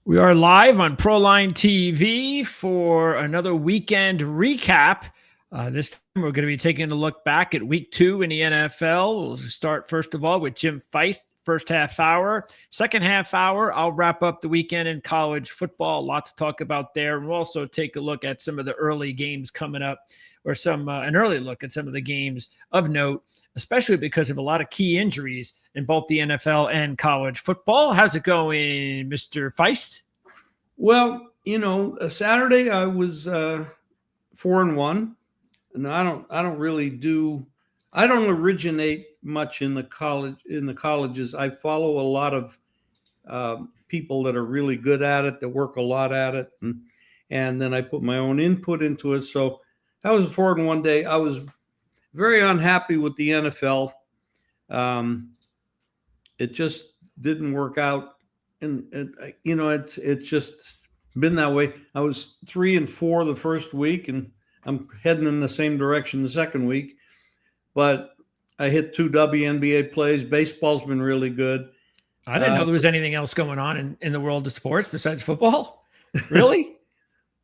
We are live on Proline TV for another weekend recap. This time we're going to be taking a look back at week 2 in the NFL. We'll start first of all with Jim Feist, first half hour. Second half hour, I'll wrap up the weekend in college football. A lot to talk about there. We'll also take a look at some of the early games coming up, or an early look at some of the games of note, especially because of a lot of key injuries in both the NFL and college football. How's it going, Mr. Feist? Well, Saturday I was 4-1, and I don't originate much in the colleges. I follow a lot of people that are really good at it, that work a lot at it, and then I put my own input into it. So that was a 4-1 day. I was very unhappy with the NFL. It just didn't work out, and it's just been that way. I was 3-4 the first week, and I'm heading in the same direction the second week. But I hit 2 WNBA plays. Baseball's been really good. I didn't know there was anything else going on in the world of sports besides football. Really?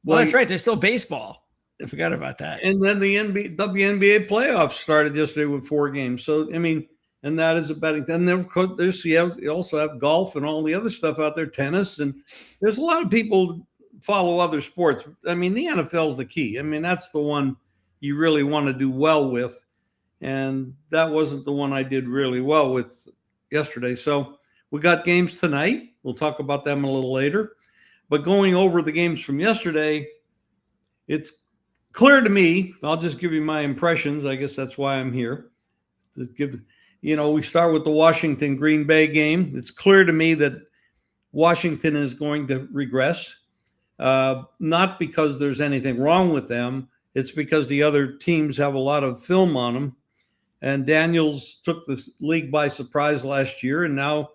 Well, that's right. There's still baseball. I forgot about that. And then the WNBA playoffs started yesterday with 4 games. So, and that is a betting. And you also have golf and all the other stuff out there, tennis. And there's a lot of people follow other sports. The NFL is the key. That's the one you really want to do well with. And that wasn't the one I did really well with yesterday. So we got games tonight. We'll talk about them a little later. But going over the games from yesterday, it's clear to me. I'll just give you my impressions. I guess that's why I'm here. We start with the Washington-Green Bay game. It's clear to me that Washington is going to regress, not because there's anything wrong with them. It's because the other teams have a lot of film on them. And Daniels took the league by surprise last year, and now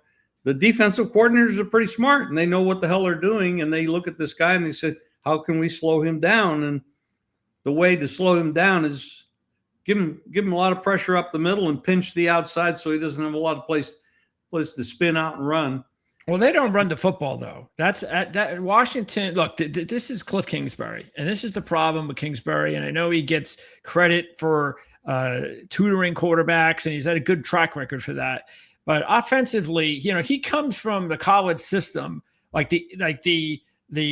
the defensive coordinators are pretty smart, and they know what the hell they're doing, and they look at this guy and they say, how can we slow him down? And the way to slow him down is give him a lot of pressure up the middle and pinch the outside so he doesn't have a lot of place to spin out and run. Well, they don't run the football, though. That Washington. Look, this is Cliff Kingsbury, and this is the problem with Kingsbury. And I know he gets credit for tutoring quarterbacks, and he's had a good track record for that. But offensively, he comes from the college system, like the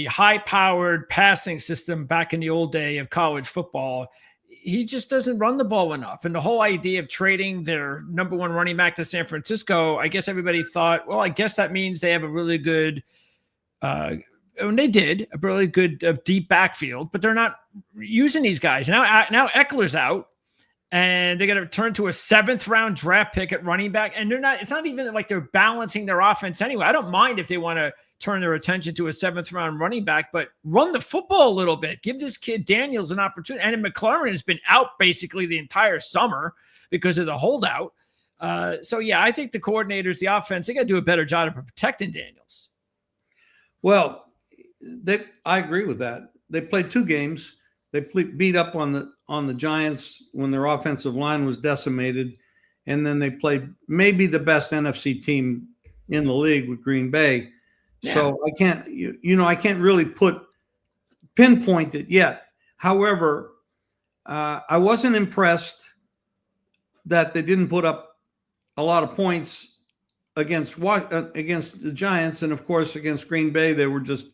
high-powered passing system back in the old day of college football. He just doesn't run the ball enough. And the whole idea of trading their number 1 running back to San Francisco, I guess everybody thought, well, I guess that means they have a really good, and they did, a really good deep backfield, but they're not using these guys. Now Eckler's out, and they're going to turn to a 7th-round draft pick at running back. And it's not even like they're balancing their offense anyway. I don't mind if they want to turn their attention to a 7th-round running back, but run the football a little bit. Give this kid Daniels an opportunity. And McLaurin has been out basically the entire summer because of the holdout. So, yeah, I think the coordinators, the offense, they got to do a better job of protecting Daniels. Well, I agree with that. They played 2 games. They beat up on the Giants when their offensive line was decimated, and then they played maybe the best NFC team in the league with Green Bay. Yeah. So I can't, I can't really pinpoint it yet. However, I wasn't impressed that they didn't put up a lot of points against the Giants, and of course against Green Bay they were just.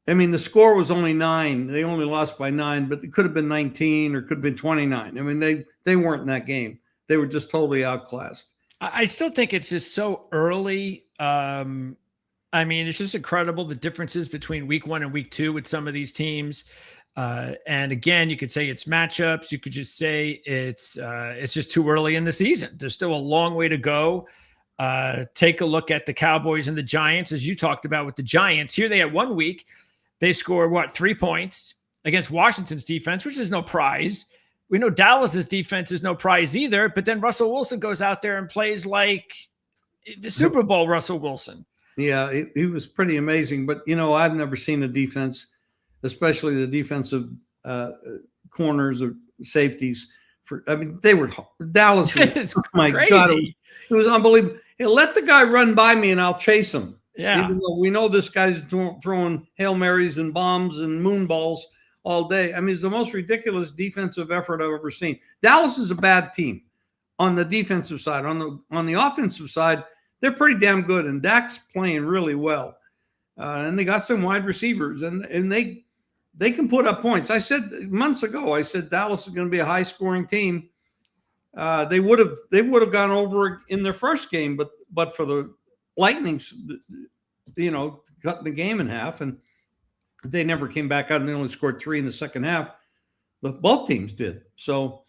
The score was only 9. They only lost by 9, but it could have been 19 or could have been 29. They weren't in that game. They were just totally outclassed. I still think it's just so early. It's just incredible the differences between week 1 and week 2 with some of these teams. And again, you could say it's matchups. You could just say it's just too early in the season. There's still a long way to go. Take a look at the Cowboys and the Giants, as you talked about with the Giants. Here they had 1 week. They scored, 3 points against Washington's defense, which is no prize. We know Dallas's defense is no prize either, but then Russell Wilson goes out there and plays like the Super Bowl Russell Wilson. Yeah, he was pretty amazing. But, I've never seen a defense, especially the defensive corners or safeties. Dallas was, oh my crazy. God, it was unbelievable. Hey, let the guy run by me and I'll chase him. Yeah. Even though we know this guy's throwing Hail Marys and bombs and moon balls all day. I mean, it's the most ridiculous defensive effort I've ever seen. Dallas is a bad team on the defensive side. On the offensive side, they're pretty damn good, and Dak's playing really well. And they got some wide receivers, and they can put up points. I said months ago, Dallas is going to be a high-scoring team. They would have gone over in their first game, but for the Lightning's, cutting the game in half, and they never came back out, and they only scored 3 in the second half. Both teams did. So,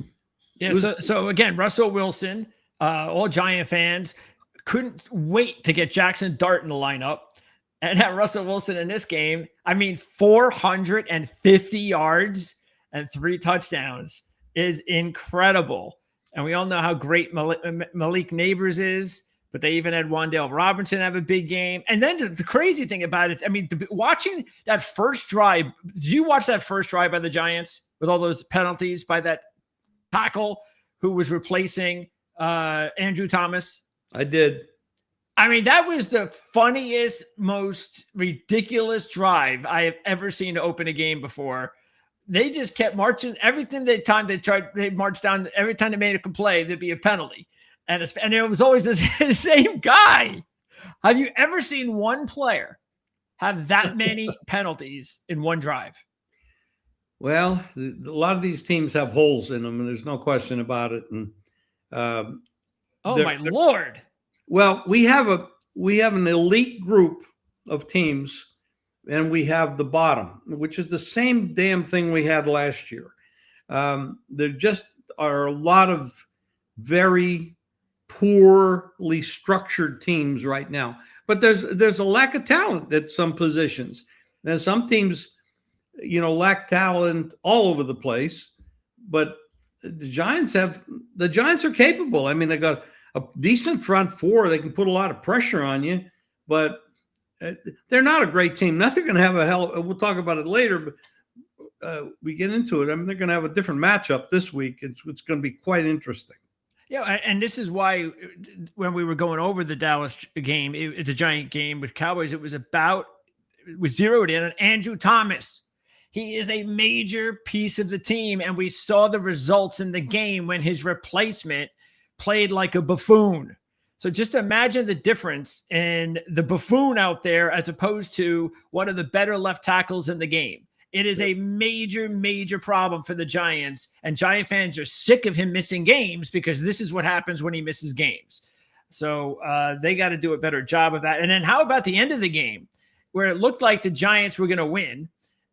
yeah. So again, Russell Wilson, all Giant fans couldn't wait to get Jackson Dart in the lineup. And that Russell Wilson in this game, 450 yards and 3 touchdowns is incredible. And we all know how great Malik Neighbors is, but they even had Wan'Dale Robinson have a big game. And then the crazy thing about it, watching that first drive, did you watch that first drive by the Giants with all those penalties by that tackle who was replacing Andrew Thomas? I did. That was the funniest, most ridiculous drive I have ever seen to open a game before. They just kept marching. They marched down. Every time they made a play, there'd be a penalty. And it was always the same guy. Have you ever seen one player have that many penalties in one drive? Well, a lot of these teams have holes in them, and there's no question about it. And my Lord. Well, we have an elite group of teams, and we have the bottom, which is the same damn thing we had last year. There just are a lot of very poorly structured teams right now. But there's a lack of talent at some positions. And some teams, lack talent all over the place. But the Giants are capable. They got a decent front four. They can put a lot of pressure on you, but they're not a great team. Nothing going to have we'll talk about it later, but we get into it. They're going to have a different matchup this week. It's going to be quite interesting. Yeah, and this is why when we were going over the Dallas game, the Giant game with Cowboys, it was zeroed in on Andrew Thomas. He is a major piece of the team, and we saw the results in the game when his replacement played like a buffoon. So just imagine the difference in the buffoon out there as opposed to one of the better left tackles in the game. It is a major, major problem for the Giants, and Giant fans are sick of him missing games because this is what happens when he misses games. So they got to do a better job of that. And then how about the end of the game where it looked like the Giants were going to win,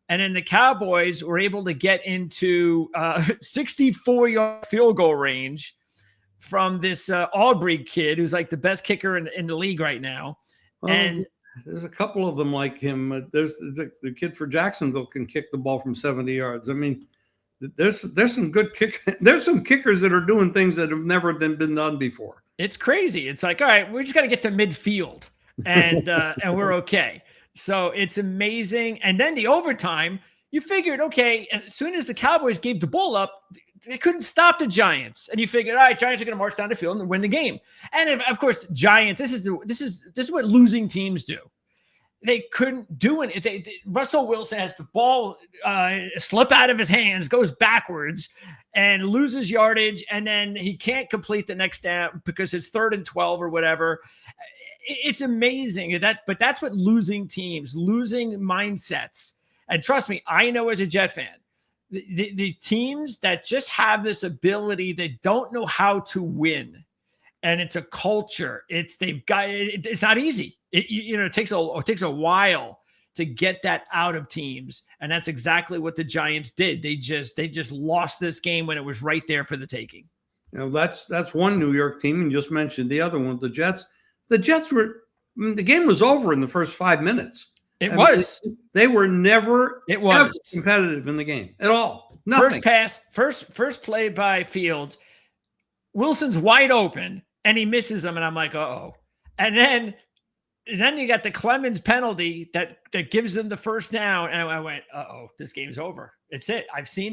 and then the Cowboys were able to get into 64-yard field goal range from this Aubrey kid who's like the best kicker in the league right now. Well, and there's a couple of them like him. There's the kid for Jacksonville can kick the ball from 70 yards. There's some good there's some kickers that are doing things that have never been done before. It's crazy. It's like, all right, we just got to get to midfield and and we're okay. So it's amazing. And then the overtime, you figured, okay, as soon as the Cowboys gave the ball up, they couldn't stop the Giants. And you figured, all right, Giants are going to march down the field and win the game. And of course, Giants, this is what losing teams do. They couldn't do it. Russell Wilson has the ball slip out of his hands, goes backwards, and loses yardage, and then he can't complete the next down because it's 3rd and 12 or whatever. It's amazing but that's what losing teams, losing mindsets. And trust me, I know as a Jet fan, the teams that just have this ability, they don't know how to win. And it's a culture. It's not easy. It takes a while to get that out of teams. And that's exactly what the Giants did. They just lost this game when it was right there for the taking. That's one New York team. And just mentioned the other one, the Jets. The Jets the game was over in the first 5 minutes. They were never ever competitive in the game at all. Nothing. First pass, first play by Fields. Wilson's wide open and he misses them. And I'm like, uh-oh. And then you got the Clemens penalty that gives them the first down. And I went, uh-oh, this game's over. It's it. I've seen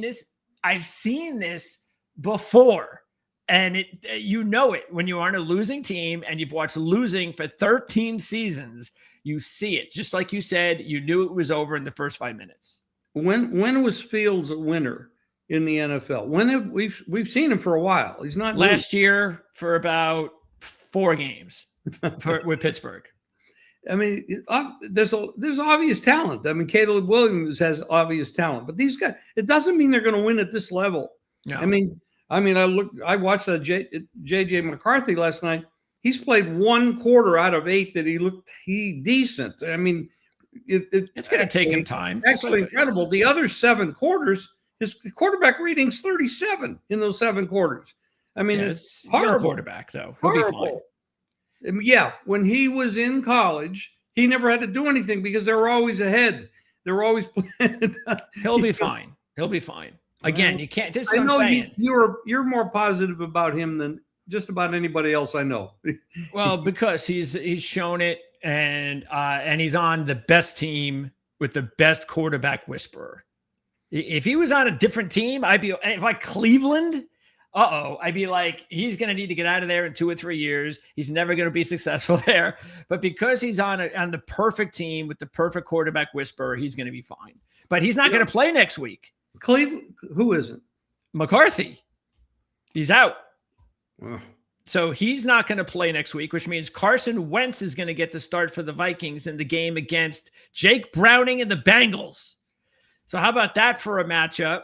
this before. And you know it when you're on a losing team and you've watched losing for 13 seasons. You see it. Just like you said, you knew it was over in the first 5 minutes. When was Fields a winner in the NFL? We've seen him for a while. He's not last year for about 4 games with Pittsburgh. I mean, there's obvious talent. I mean, Caleb Williams has obvious talent, but these guys, it doesn't mean they're going to win at this level. No. I watched JJ McCarthy last night. He's played 1 quarter out of 8 that he looked decent. I mean, it's going to take him time. Actually incredible. The other 7 quarters, his quarterback rating's 37 in those 7 quarters. I mean, it's horrible. Quarterback though. He'll be fine. Yeah, when he was in college, he never had to do anything because they were always ahead. They were always playing. He'll be fine. He'll be fine. Again, you can't. This is what I'm saying. You're more positive about him than just about anybody else I know. Well, because he's shown it, and he's on the best team with the best quarterback whisperer. If he was on a different team, I'd be like Cleveland. I'd be like, he's going to need to get out of there in 2 or 3 years. He's never going to be successful there. But because he's on the perfect team with the perfect quarterback whisperer, he's going to be fine. But he's not going to play next week. Cleveland, who isn't? McCarthy. He's out. Ugh. So he's not going to play next week, which means Carson Wentz is going to get the start for the Vikings in the game against Jake Browning and the Bengals. So how about that for a matchup?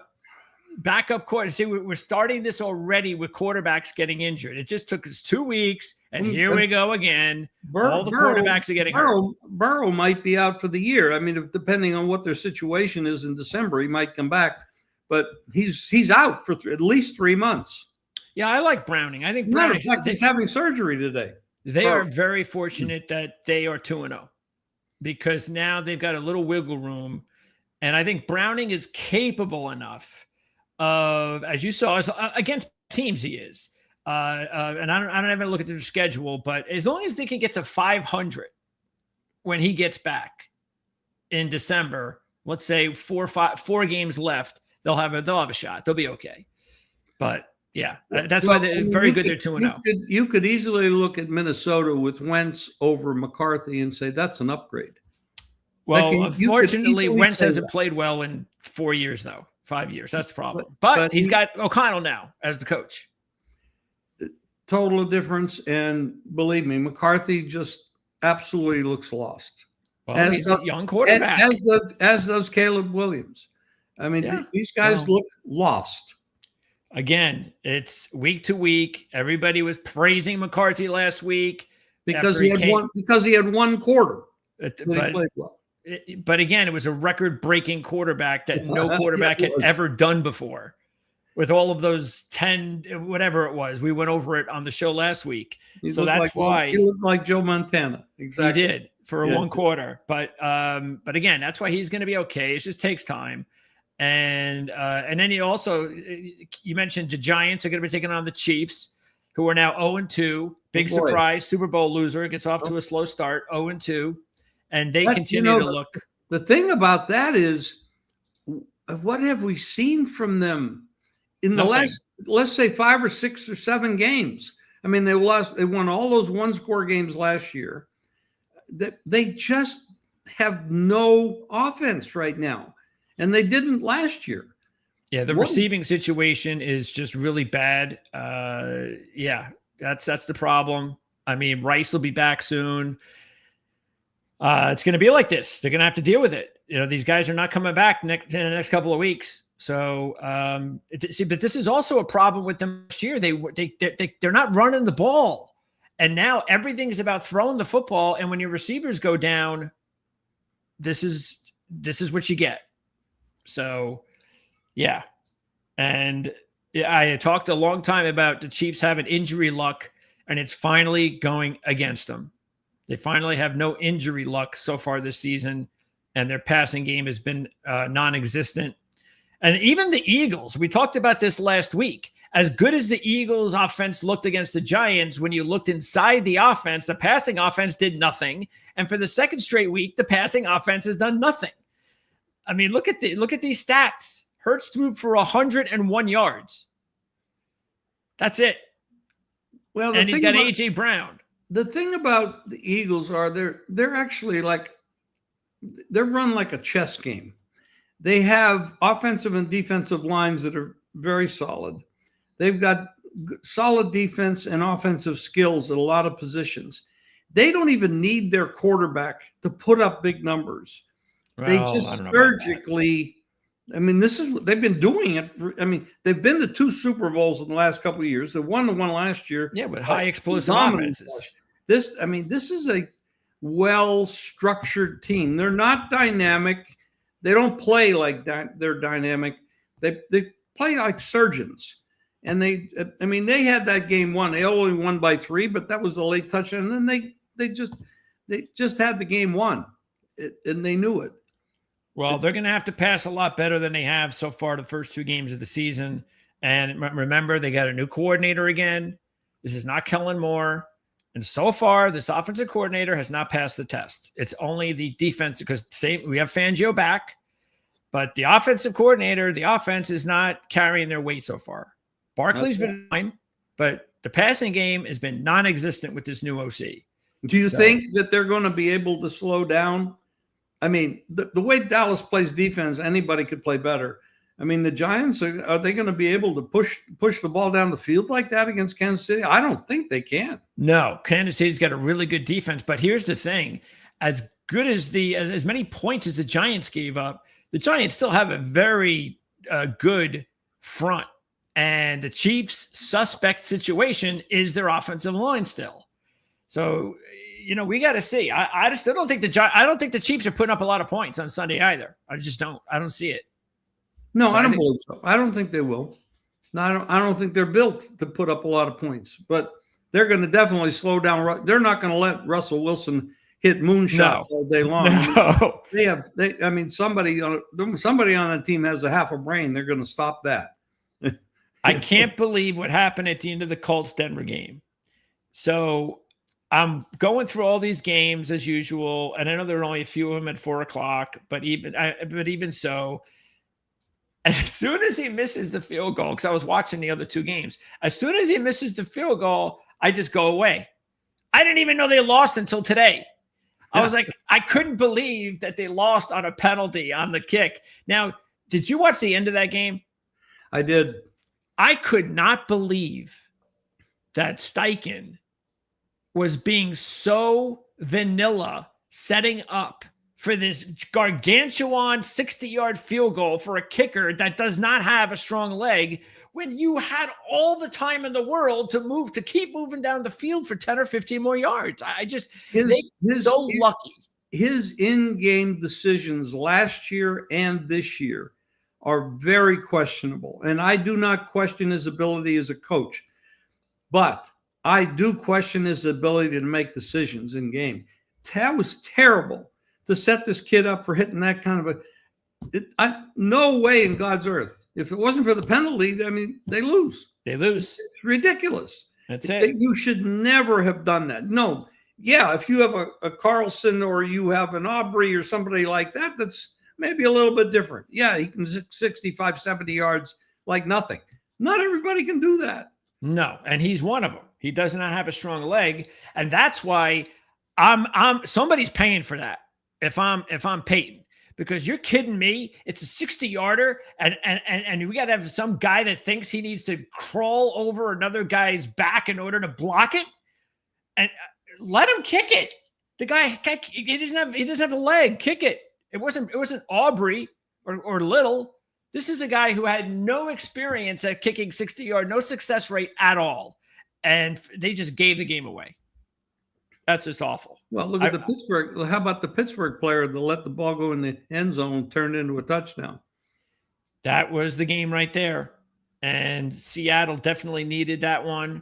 Backup quarter. See, we're starting this already with quarterbacks getting injured. It just took us 2 weeks, and here we go again. All the quarterbacks are getting hurt. Burrow might be out for the year. I mean, depending on what their situation is in December, he might come back, but he's out for at least 3 months. Yeah, I like Browning. I think Browning. Matter of fact, he's having surgery today. They are very fortunate that they are 2-0 because now they've got a little wiggle room, and I think Browning is capable enough of, as you saw, against teams he is. And I don't ever look at their schedule, but as long as they can get to 500 when he gets back in December, let's say 4 games left, they'll have a shot. They'll be okay. But yeah, that's why they're very good. They're 2-0. You could easily look at Minnesota with Wentz over McCarthy and say that's an upgrade. Well, unfortunately, Wentz hasn't played well in 4 years, though. 5 years. That's the problem. But he's got O'Connell now as the coach. Total difference. And believe me, McCarthy just absolutely looks lost. Well, he's a young quarterback. As does Caleb Williams. I mean, these guys look lost. Again, it's week to week. Everybody was praising McCarthy last week because he had 1 quarter. But again, it was a record-breaking quarterback that no quarterback had ever done before. With all of those 10, whatever it was, we went over it on the show last week. So that's why he looked like Joe Montana. Exactly, he did for 1 quarter. But again, that's why he's going to be okay. It just takes time. And then you mentioned the Giants are going to be taking on the Chiefs, who are now 0-2. Big surprise, Super Bowl loser, gets off to a slow start, 0-2. And they continue to look. The thing about that is, what have we seen from them in the last, let's say, 5 or 6 or 7 games? I mean, they won all those 1-score games last year. They just have no offense right now, and they didn't last year. Yeah, the receiving situation is just really bad. That's the problem. I mean, Rice will be back soon. It's going to be like this. They're going to have to deal with it. You know, these guys are not coming back in the next couple of weeks. So, but this is also a problem with them this year. They're not running the ball, and now everything is about throwing the football. And when your receivers go down, this is what you get. So, yeah. And I talked a long time about the Chiefs having injury luck, and it's finally going against them. They finally have no injury luck so far this season, and their passing game has been non-existent. And even the Eagles, we talked about this last week. As good as the Eagles offense looked against the Giants, when you looked inside the offense, the passing offense did nothing. And for the second straight week, the passing offense has done nothing. I mean, look at these stats. Hurts threw for 101 yards. That's it. Well, and he's got AJ Brown. The thing about the Eagles are they're actually they're run like a chess game. They have offensive and defensive lines that are very solid. They've got solid defense and offensive skills at a lot of positions. They don't even need their quarterback to put up big numbers. Well, they just surgically, I mean, this is what they've been doing it. They've been to 2 Super Bowls in the last couple of years. They won the one last year. Yeah, with high explosive offenses. This is a well-structured team. They're not dynamic. They don't play like that. They're dynamic. They play like surgeons. And they had that game won. They only won by 3, but that was a late touchdown. And then they just had the game won, and they knew it. Well, they're going to have to pass a lot better than they have so far the first 2 games of the season. And remember, they got a new coordinator again. This is not Kellen Moore. And so far, this offensive coordinator has not passed the test. It's only the defense, because we have Fangio back, but the offensive coordinator, the offense is not carrying their weight so far. Barkley's been fine, but the passing game has been non-existent with this new OC. Do you think that they're going to be able to slow down? I mean, the way Dallas plays defense, anybody could play better. I mean, the Giants, are they going to be able to push the ball down the field like that against Kansas City? I don't think they can. No, Kansas City's got a really good defense, but here's the thing. As good as as many points as the Giants gave up, the Giants still have a very good front. And the Chiefs' suspect situation is their offensive line still. So, we got to see. I still don't think I don't think the Chiefs are putting up a lot of points on Sunday either. I just don't. I don't see it. No, I don't believe so. I don't think they will. No, I don't think they're built to put up a lot of points, but they're going to definitely slow down. They're not going to let Russell Wilson hit moonshots all day long. No. Somebody on the team has a half a brain. They're going to stop that. I can't believe what happened at the end of the Colts-Denver game. So I'm going through all these games as usual, and I know there are only a few of them at 4:00, but even so, as soon as he misses the field goal, because I was watching the other 2 games, as soon as he misses the field goal, I just go away. I didn't even know they lost until today. I was like, I couldn't believe that they lost on a penalty on the kick. Now, did you watch the end of that game? I did. I could not believe that Steichen was being so vanilla setting up for this gargantuan 60-yard field goal for a kicker that does not have a strong leg when you had all the time in the world to keep moving down the field for 10 or 15 more yards. Lucky. His in-game decisions last year and this year are very questionable. And I do not question his ability as a coach, but I do question his ability to make decisions in game. That was terrible to set this kid up for hitting that kind of no way in God's earth. If it wasn't for the penalty, they lose. It's ridiculous. That's it. You should never have done that. No. Yeah, if you have a Carlson or you have an Aubrey or somebody like that, that's maybe a little bit different. Yeah, he can 65, 70 yards like nothing. Not everybody can do that. No, and he's one of them. He does not have a strong leg, and that's why somebody's paying for that. If I'm Peyton, because you're kidding me. It's a 60-yarder, and we got to have some guy that thinks he needs to crawl over another guy's back in order to block it, and let him kick it. The guy, he doesn't have a leg. Kick it. It wasn't Aubrey or Little. This is a guy who had no experience at kicking 60-yard, no success rate at all. And they just gave the game away. That's just awful. Well, look at the Pittsburgh. How about the Pittsburgh player that let the ball go in the end zone and turned into a touchdown? That was the game right there. And Seattle definitely needed that one.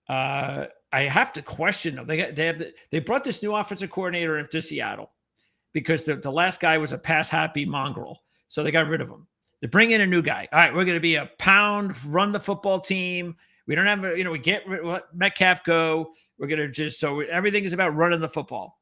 I have to question them. They brought this new offensive coordinator into Seattle because the last guy was a pass-happy mongrel. So they got rid of him. They bring in a new guy. All right, we're going to be a pound, run the football team. We don't have, we get let Metcalf go. We're going to everything is about running the football.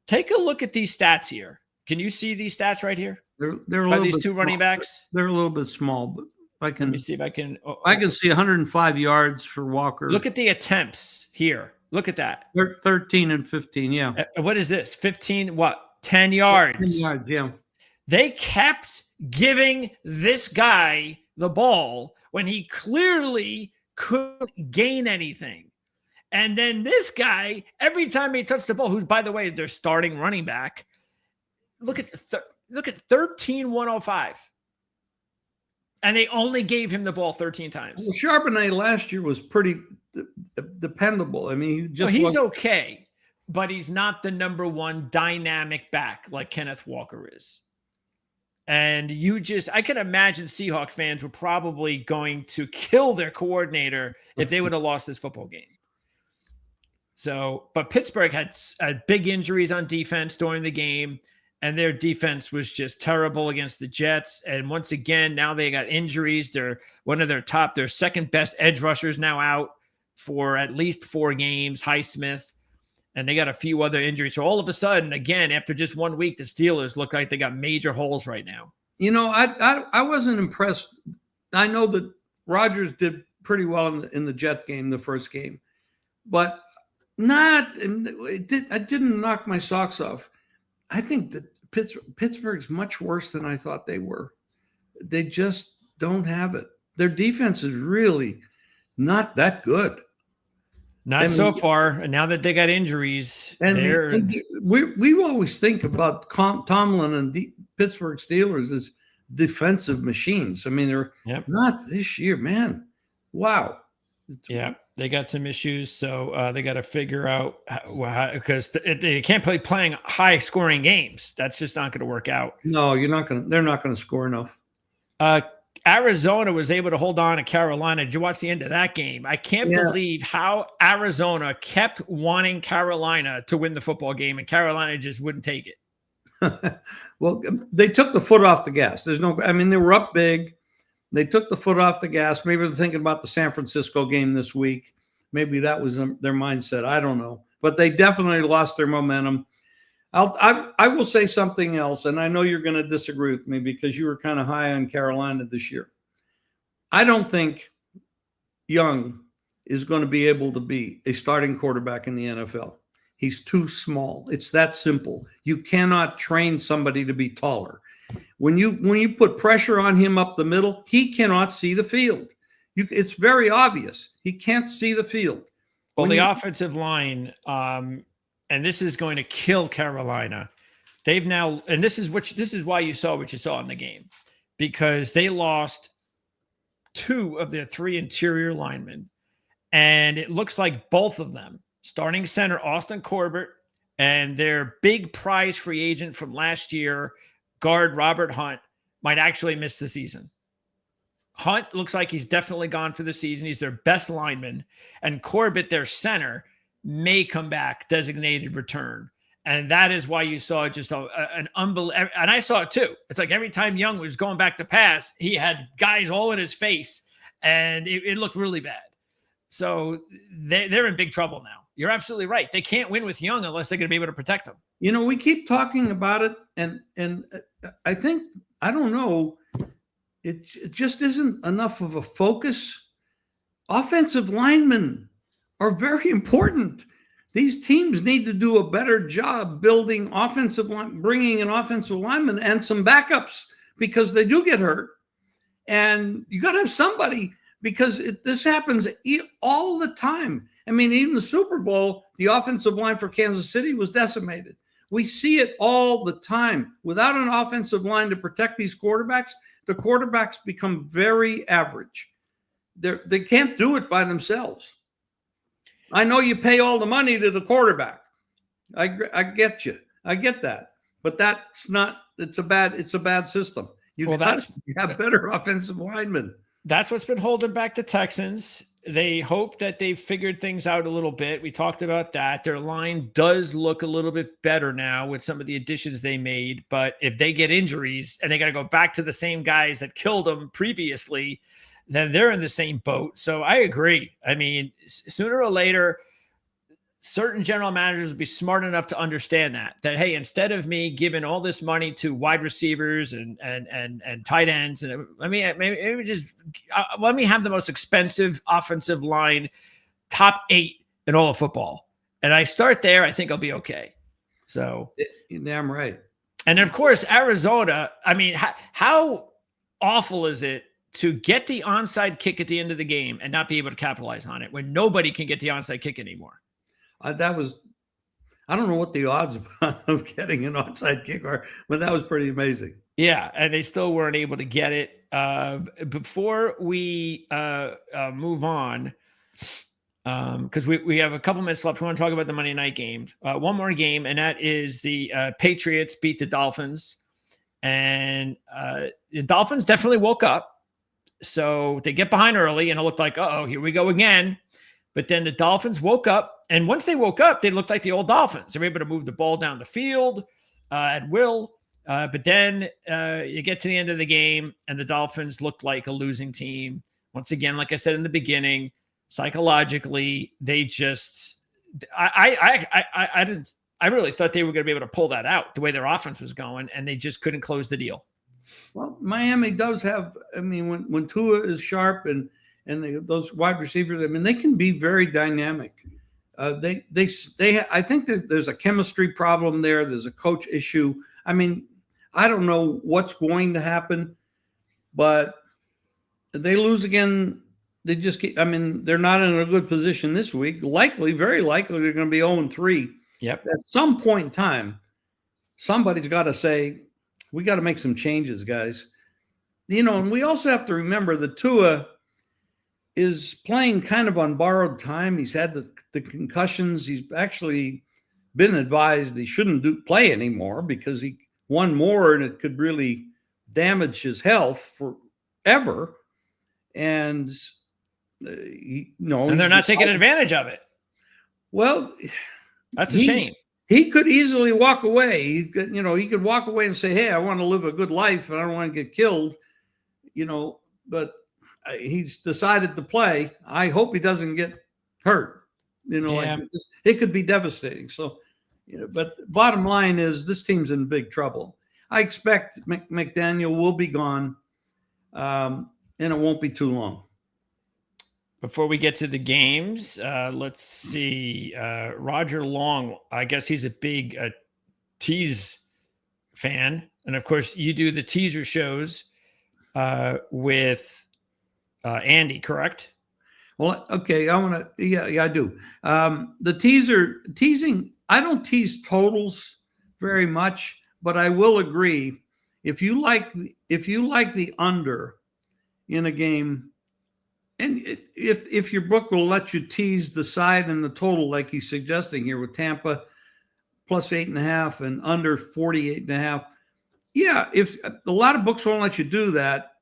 Take a look at these stats here. Can you see these stats right here? They're by these 2 running backs? They're a little bit small, but Let me see if I can. I can see 105 yards for Walker. Look at the attempts here. Look at that. 13 and 15. Yeah. What is this? 15, what? 10 yards. 10 yards, yeah. They kept giving this guy the ball when he clearly couldn't gain anything. And then this guy, every time he touched the ball, who's, by the way, their starting running back, look at 13-105. And they only gave him the ball 13 times. Well, Charbonnet last year was pretty dependable. I mean, he's okay, but he's not the number one dynamic back like Kenneth Walker is. And I can imagine Seahawk fans were probably going to kill their coordinator if they would have lost this football game. So, but Pittsburgh had big injuries on defense during the game, and their defense was just terrible against the Jets. And once again, now they got injuries. They're one of their second best edge rushers now out for at least 4 games, Highsmith, and they got a few other injuries. So all of a sudden, again, after just 1 week, the Steelers look like they got major holes right now. You know, I wasn't impressed. I know that Rodgers did pretty well in the Jet game, the first game, but it didn't knock my socks off. I think that Pittsburgh's much worse than I thought they were. They just don't have it. Their defense is really not that good. So far. And now that they got injuries, we always think about Tomlin and Pittsburgh Steelers as defensive machines. I mean, they're not this year, man. Wow. Yeah, they got some issues, so they got to figure out how, because they can't play playing high-scoring games. That's just not going to work out. No, they're not going to score enough. Arizona was able to hold on to Carolina. Did you watch the end of that game? I can't believe how Arizona kept wanting Carolina to win the football game, and Carolina just wouldn't take it. Well, they took the foot off the gas. They were up big. They took the foot off the gas. Maybe they're thinking about the San Francisco game this week. Maybe that was their mindset. I don't know. But they definitely lost their momentum. I will say something else, and I know you're going to disagree with me because you were kind of high on Carolina this year. I don't think Young is going to be able to be a starting quarterback in the NFL. He's too small. It's that simple. You cannot train somebody to be taller. When you put pressure on him up the middle, he cannot see the field. It's very obvious. He can't see the field. Well, the offensive line, and this is going to kill Carolina. They've now, and this is why you saw what you saw in the game, because they lost 2 of their 3 interior linemen, and it looks like both of them, starting center Austin Corbett and their big prize free agent from last year, guard Robert Hunt, might actually miss the season. Hunt looks like he's definitely gone for the season. He's their best lineman. And Corbett, their center, may come back, designated return. And that is why you saw just an unbelievable, and I saw it too. It's like every time Young was going back to pass, he had guys all in his face, and it looked really bad. So they're in big trouble now. You're absolutely right. They can't win with Young unless they're going to be able to protect him. You know, we keep talking about it, and I think, I don't know, it just isn't enough of a focus. Offensive linemen are very important. These teams need to do a better job building bringing an offensive lineman and some backups, because they do get hurt. And you got to have somebody, because this happens all the time. I mean, even the Super Bowl, the offensive line for Kansas City was decimated. We see it all the time. Without an offensive line to protect these quarterbacks, the quarterbacks become very average. They can't do it by themselves. I know you pay all the money to the quarterback. I get you. I get that. But it's a bad system. You have better offensive linemen. That's what's been holding back the Texans. They hope that they've figured things out a little bit. We talked about that. Their line does look a little bit better now with some of the additions they made. But if they get injuries and they got to go back to the same guys that killed them previously, then they're in the same boat. So I agree. I mean, sooner or later, certain general managers would be smart enough to understand that, hey, instead of me giving all this money to wide receivers and tight ends, and let me have the most expensive offensive line, top 8 in all of football, and I start there, I think I'll be okay. So you're damn right. And of course, Arizona. I mean, how awful is it to get the onside kick at the end of the game and not be able to capitalize on it when nobody can get the onside kick anymore? I don't know what the odds of getting an onside kick are, but that was pretty amazing. Yeah, and they still weren't able to get it. Before we move on, because we have a couple minutes left, we want to talk about the Monday night games. One more game, and that is the Patriots beat the Dolphins. And the Dolphins definitely woke up. So they get behind early, and it looked like, uh-oh, here we go again. But then the Dolphins woke up, and once they woke up, they looked like the old Dolphins. They were able to move the ball down the field at will. But then you get to the end of the game, and the Dolphins looked like a losing team. Once again, like I said in the beginning, psychologically, they just I really thought they were going to be able to pull that out the way their offense was going, and they just couldn't close the deal. Well, Miami does have. I mean, when Tua is sharp and those wide receivers, I mean, they can be very dynamic. I think that there's a chemistry problem there. There's a coach issue. I mean, I don't know what's going to happen, but they lose again. They just keep. I mean, they're not in a good position this week. Very likely, they're going to be 0-3. Yep. At some point in time, somebody's got to say, we got to make some changes, guys. And we also have to remember that Tua is playing kind of on borrowed time. He's had the concussions. He's actually been advised he shouldn't play anymore because he won more and it could really damage his health forever. And and they're not taking advantage of it. Well, that's a shame. He could easily walk away. He could walk away and say, "Hey, I want to live a good life and I don't want to get killed." But he's decided to play. I hope he doesn't get hurt. It could be devastating. So, but bottom line is this team's in big trouble. I expect McDaniel will be gone, and it won't be too long. Before we get to the games, let's see. Roger Long, I guess he's a big tease fan. And, of course, you do the teaser shows with Andy, correct? Well, okay, I do. The teasing, I don't tease totals very much, but I will agree. If you like the under in a game, and if your book will let you tease the side and the total, like he's suggesting here with Tampa plus 8.5 and under 48.5. Yeah, if a lot of books won't let you do that,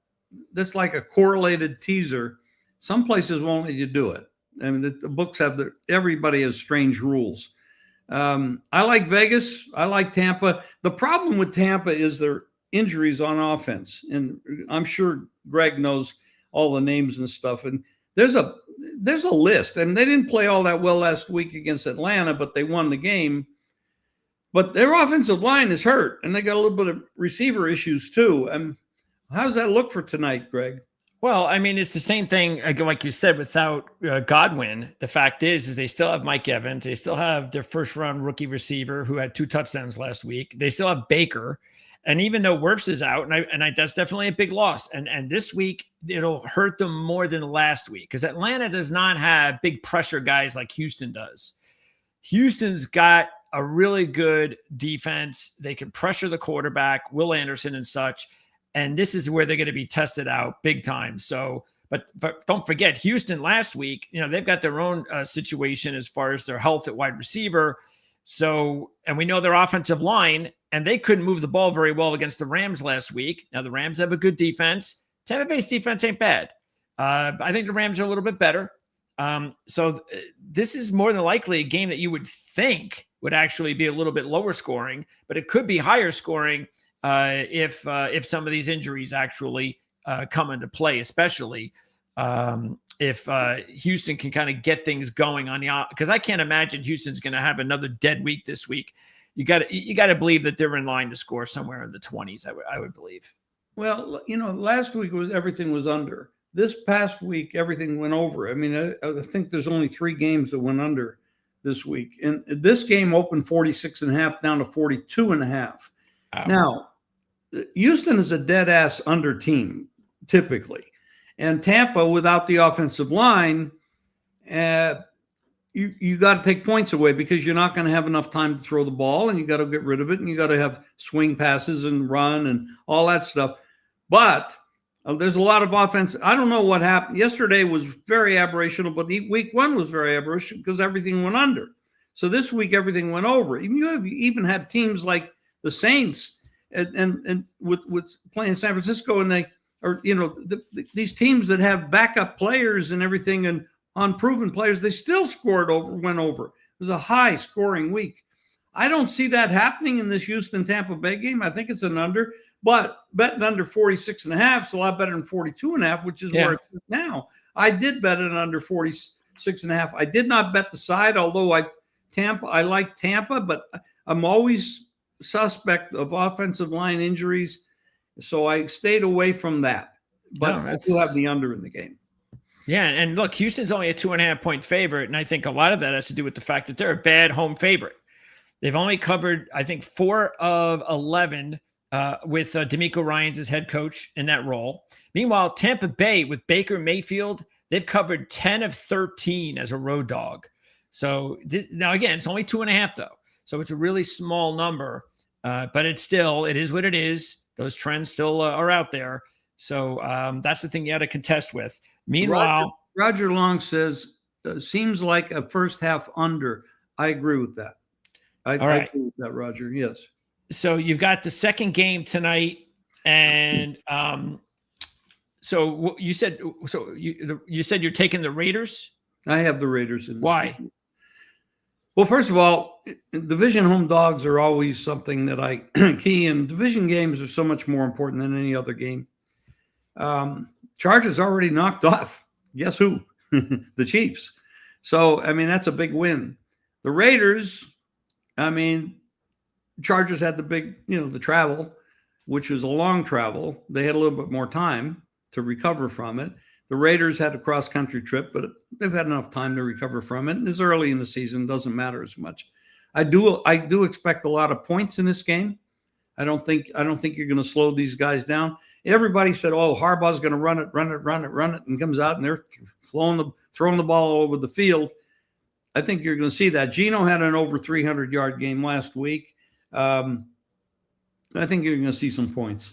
that's like a correlated teaser. Some places won't let you do it. I mean, the books everybody has strange rules. I like Vegas. I like Tampa. The problem with Tampa is their injuries on offense. And I'm sure Greg knows all the names and stuff. And there's a list. And they didn't play all that well last week against Atlanta, but they won the game. But their offensive line is hurt, and they got a little bit of receiver issues too. How does that look for tonight, Greg? Well, I mean, it's the same thing, like you said, without Godwin. The fact is they still have Mike Evans. They still have their first-round rookie receiver who had 2 touchdowns last week. They still have Baker. And even though Wirfs is out, and that's definitely a big loss. And this week, it'll hurt them more than last week because Atlanta does not have big pressure guys like Houston does. Houston's got a really good defense. They can pressure the quarterback, Will Anderson and such. And this is where they're going to be tested out big time. So, but don't forget, Houston last week, they've got their own situation as far as their health at wide receiver. So, and we know their offensive line, and they couldn't move the ball very well against the Rams last week. Now, the Rams have a good defense. Tampa Bay's defense ain't bad. I think the Rams are a little bit better. So this is more than likely a game that you would think would actually be a little bit lower scoring, but it could be higher scoring if some of these injuries actually come into play, especially. if Houston can kind of get things going on because I can't imagine Houston's going to have another dead week this week. You got to believe that they're in line to score somewhere in the 20s. I would believe. Well, last week everything was under. This past week, everything went over. I mean, I think there's only 3 games that went under this week. And this game opened 46.5 down to 42.5. Wow. Now, Houston is a dead ass under team typically. And Tampa, without the offensive line, you got to take points away because you're not going to have enough time to throw the ball, and you got to get rid of it, and you got to have swing passes and run and all that stuff. But there's a lot of offense. I don't know what happened. Yesterday was very aberrational, but week 1 was very aberrational because everything went under. So this week, everything went over. You even had teams like the Saints and with playing San Francisco, and these teams that have backup players and everything and unproven players, they still went over. It was a high scoring week. I don't see that happening in this Houston Tampa Bay game. I think it's an under. But betting under 46.5 is a lot better than 42.5, which is where it's now. I did bet it under 46.5. I did not bet the side, although I like Tampa, but I'm always suspect of offensive line injuries, so I stayed away from that. But I do have the under in the game. Yeah, and look, Houston's only a 2.5-point favorite, and I think a lot of that has to do with the fact that they're a bad home favorite. They've only covered, I think, 4 of 11. With D'Amico Ryans as head coach in that role. Meanwhile, Tampa Bay with Baker Mayfield, they've covered 10 of 13 as a road dog. So now again, it's only 2.5 though. So it's a really small number, but it is what it is. Those trends still are out there. So that's the thing you got to contest with. Meanwhile, Roger Long says, seems like a first half under. I agree with that. I agree with that, Roger. Yes. So you've got the second game tonight, and so you said you're taking the Raiders. I have the Raiders in this Why? Game. Well, first of all, division home dogs are always something that I key in. Division games are so much more important than any other game. Chargers already knocked off. Guess who? The Chiefs. So I mean that's a big win. The Raiders. I mean. Chargers had the big, the travel, which was a long travel. They had a little bit more time to recover from it. The Raiders had a cross-country trip, but they've had enough time to recover from it. And it's early in the season, doesn't matter as much. I do expect a lot of points in this game. I don't think you're going to slow these guys down. Everybody said, "Oh, Harbaugh's going to run it," and comes out and they're throwing the ball all over the field. I think you're going to see that. Geno had an over 300-yard game last week. I think you're going to see some points.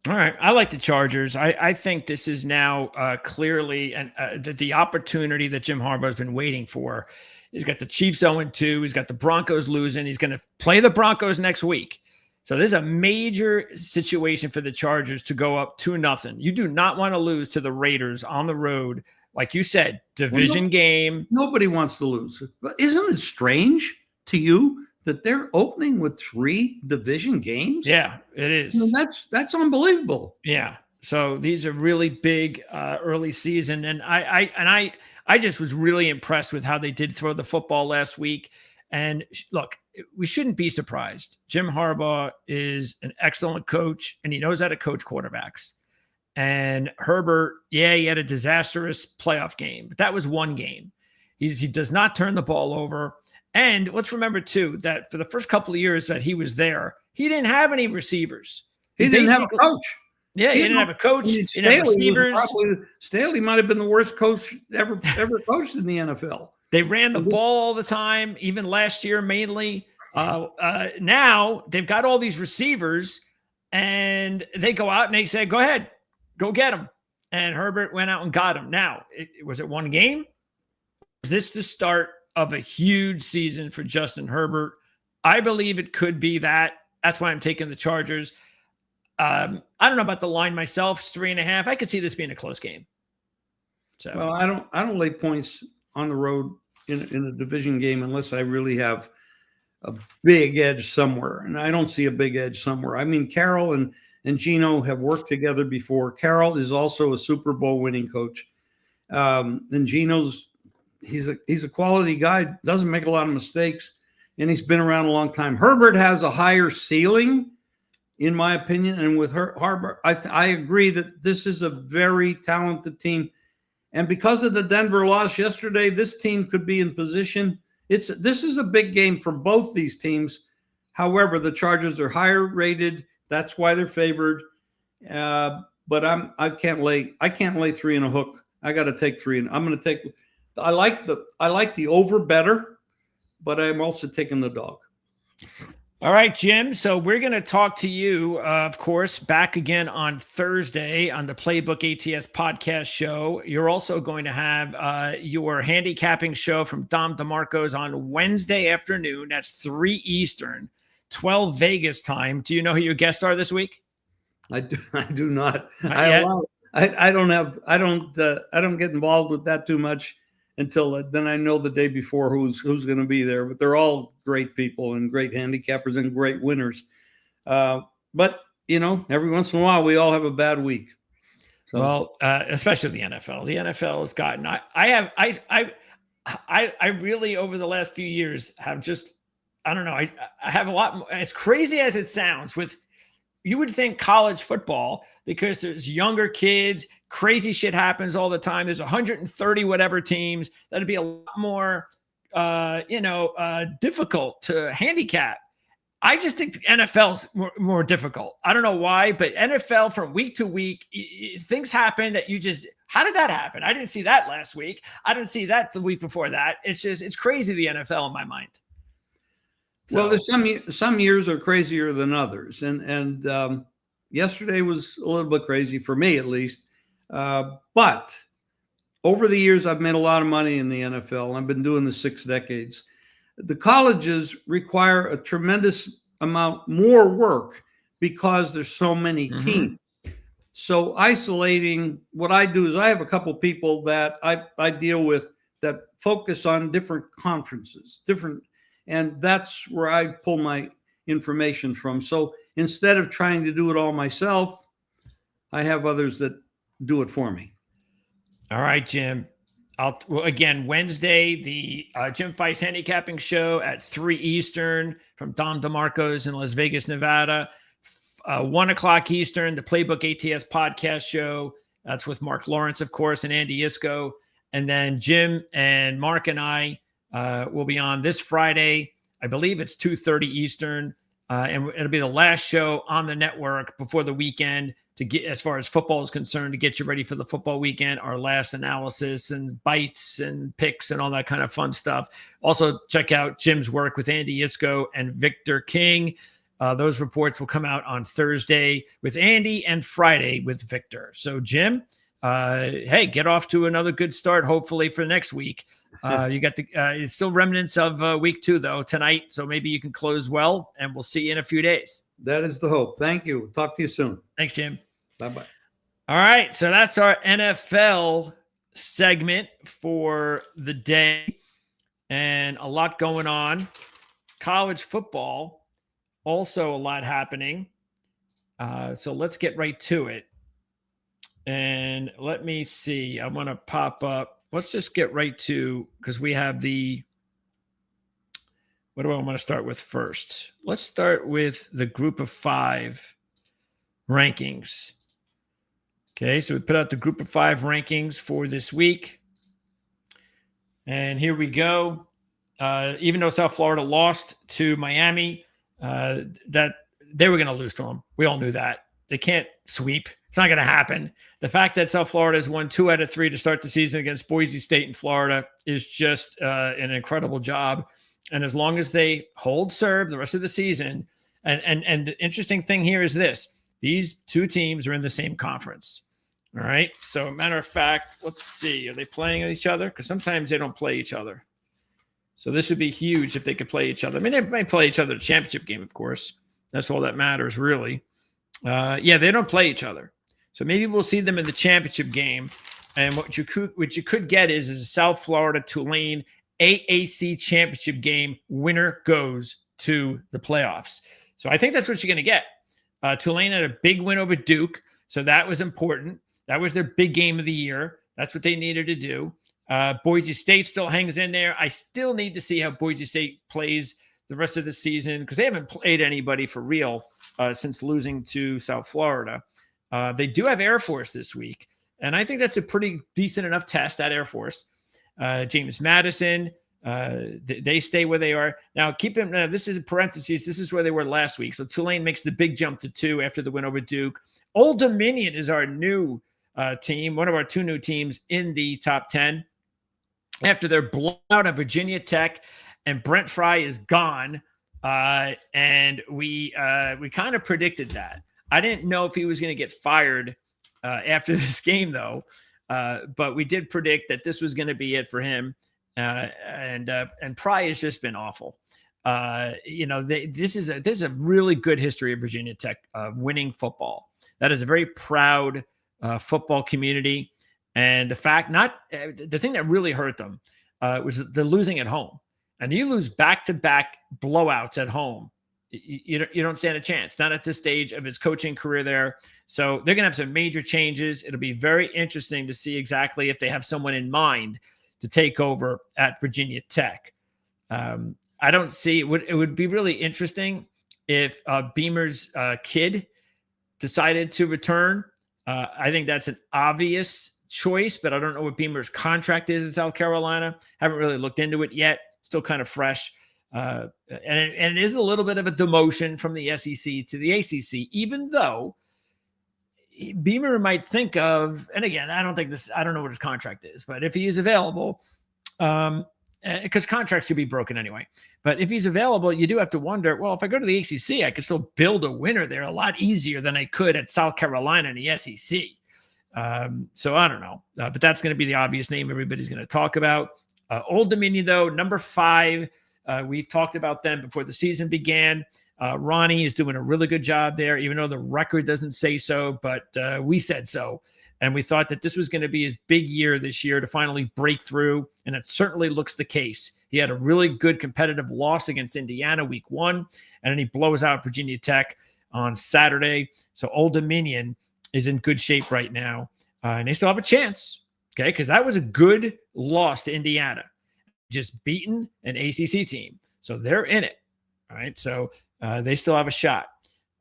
All right. I like the Chargers. I think this is now clearly the opportunity that Jim Harbaugh has been waiting for. He's got the Chiefs 0-2. He's got the Broncos losing. He's going to play the Broncos next week. So this is a major situation for the Chargers to go up 2-0. You do not want to lose to the Raiders on the road. Like you said, division game. Nobody wants to lose. But isn't it strange to you that they're opening with 3 division games? Yeah, it is. That's unbelievable. Yeah. So these are really big early season. And I just was really impressed with how they did throw the football last week. And look, we shouldn't be surprised. Jim Harbaugh is an excellent coach, and he knows how to coach quarterbacks. And Herbert, he had a disastrous playoff game, but that was one game. He does not turn the ball over. And let's remember, too, that for the first couple of years that he was there, he didn't have any receivers. He didn't have a coach. Yeah, he didn't have a coach. He didn't have receivers. Staley might have been the worst coach ever coached in the NFL. They ran the ball all the time, even last year mainly. Now they've got all these receivers, and they go out and they say, go ahead, go get them. And Herbert went out and got him. Now, was it one game? Was this the start of a huge season for Justin Herbert? I believe it could be that. That's why I'm taking the Chargers. I don't know about the line myself. It's 3.5. I could see this being a close game. So, well, I don't lay points on the road in a division game unless I really have a big edge somewhere, and I don't see a big edge somewhere. I mean, Carroll and Geno have worked together before. Carroll is also a Super Bowl winning coach. And Gino's he's a quality guy, doesn't make a lot of mistakes, and he's been around a long time. Herbert has a higher ceiling, in my opinion, and with Herbert, I agree that this is a very talented team. And because of the Denver loss yesterday, this team could be in position. This is a big game for both these teams. However, the Chargers are higher rated. That's why they're favored. But I can't lay 3 in a hook. I got to take 3, and I'm going to take. I like the over better, but I'm also taking the dog. All right, Jim. So we're going to talk to you, of course, back again on Thursday on the Playbook ATS podcast show. You're also going to have your handicapping show from Dom DeMarco's on Wednesday afternoon. That's 3 Eastern, 12 Vegas time. Do you know who your guests are this week? I do not. I don't get involved with that too much until then. I know the day before who's going to be there, but they're all great people and great handicappers and great winners. But every once in a while we all have a bad week. So. Well, especially the NFL. The NFL has gotten. I really over the last few years have just. I don't know. I have a lot more, as crazy as it sounds. You would think college football, because there's younger kids, crazy shit happens all the time. There's 130 whatever teams. That'd be a lot more, difficult to handicap. I just think the NFL's more difficult. I don't know why, but NFL from week to week, things happen that how did that happen? I didn't see that last week. I didn't see that the week before that. It's crazy, the NFL in my mind. So. Well, there's some years are crazier than others, and yesterday was a little bit crazy for me, at least. But over the years, I've made a lot of money in the NFL. I've been doing this 6 decades. The colleges require a tremendous amount more work because there's so many teams. So isolating, what I do is I have a couple people that I deal with that focus on different conferences, and that's where I pull my information from. So instead of trying to do it all myself, I have others that do it for me. All right, Jim. Again, Wednesday, the Jim Feist handicapping show at 3 Eastern from Dom DeMarco's in Las Vegas, Nevada. 1 o'clock Eastern, the Playbook ATS podcast show. That's with Mark Lawrence, of course, and Andy Iskoe. And then Jim and Mark and I will be on this Friday. I believe it's 2:30 Eastern. And it'll be the last show on the network before the weekend to get, as far as football is concerned, to get you ready for the football weekend, our last analysis and bites and picks and all that kind of fun stuff. Also, check out Jim's work with Andy Iskoe and Victor King. Those reports will come out on Thursday with Andy and Friday with Victor. So, Jim, hey, get off to another good start, hopefully, for next week. You got it's still remnants of week 2, though, tonight. So maybe you can close well, and we'll see you in a few days. That is the hope. Thank you. Talk to you soon. Thanks, Jim. Bye-bye. All right. So that's our NFL segment for the day, and a lot going on. College football, also a lot happening. So let's get right to it. And let me see. I want to pop up. Let's just get right to, because we have what do I want to start with first? Let's start with the group of 5 rankings. Okay, so we put out the group of 5 rankings for this week. And here we go. Even though South Florida lost to Miami, that they were going to lose to them. We all knew that. They can't sweep. It's not going to happen. The fact that South Florida has won 2 out of 3 to start the season against Boise State and Florida is just an incredible job. And as long as they hold serve the rest of the season, and the interesting thing here is this: these 2 teams are in the same conference. All right. So, matter of fact, let's see. Are they playing each other? Because sometimes they don't play each other. So this would be huge if they could play each other. I mean, they may play each other in a championship game, of course. That's all that matters, really. Yeah, they don't play each other. So maybe we'll see them in the championship game. And what you could get is a South Florida Tulane AAC championship game. Winner goes to the playoffs. So I think that's what you're going to get. Tulane had a big win over Duke, so that was important. That was their big game of the year. That's what they needed to do. Boise State still hangs in there. I still need to see how Boise State plays the rest of the season because they haven't played anybody for real since losing to South Florida. They do have Air Force this week, and I think that's a pretty decent enough test at Air Force. James Madison, they stay where they are. Now, this is in parentheses. This is where they were last week. So Tulane makes the big jump to 2 after the win over Duke. Old Dominion is our new team, one of our 2 new teams in the top 10. After their blowout at Virginia Tech, and Brent Fry is gone, and we kind of predicted that. I didn't know if he was going to get fired after this game, though, but we did predict that this was going to be it for him. And Pry has just been awful. There's a really good history of Virginia Tech winning football. That is a very proud football community. And the thing that really hurt them was the losing at home. And you lose back-to-back blowouts at home, you don't stand a chance. Not at this stage of his coaching career there. So they're going to have some major changes. It'll be very interesting to see exactly if they have someone in mind to take over at Virginia Tech. I don't see it would be really interesting if Beamer's kid decided to return. I think that's an obvious choice, but I don't know what Beamer's contract is in South Carolina. Haven't really looked into it yet. Still kind of fresh. And it is a little bit of a demotion from the SEC to the ACC, even though Beamer might think of, and again, I don't know what his contract is, but if he is available, because contracts could be broken anyway, but if he's available, you do have to wonder, well, if I go to the ACC, I could still build a winner there a lot easier than I could at South Carolina and the SEC. So I don't know, but that's going to be the obvious name everybody's going to talk about. Old Dominion, though, number 5. We've talked about them before the season began. Ronnie is doing a really good job there, even though the record doesn't say so, but we said so. And we thought that this was going to be his big year this year to finally break through, and it certainly looks the case. He had a really good competitive loss against Indiana week 1, and then he blows out Virginia Tech on Saturday. So Old Dominion is in good shape right now, and they still have a chance, okay, because that was a good loss to Indiana, just beaten an ACC team. So they're in it, all right? So they still have a shot.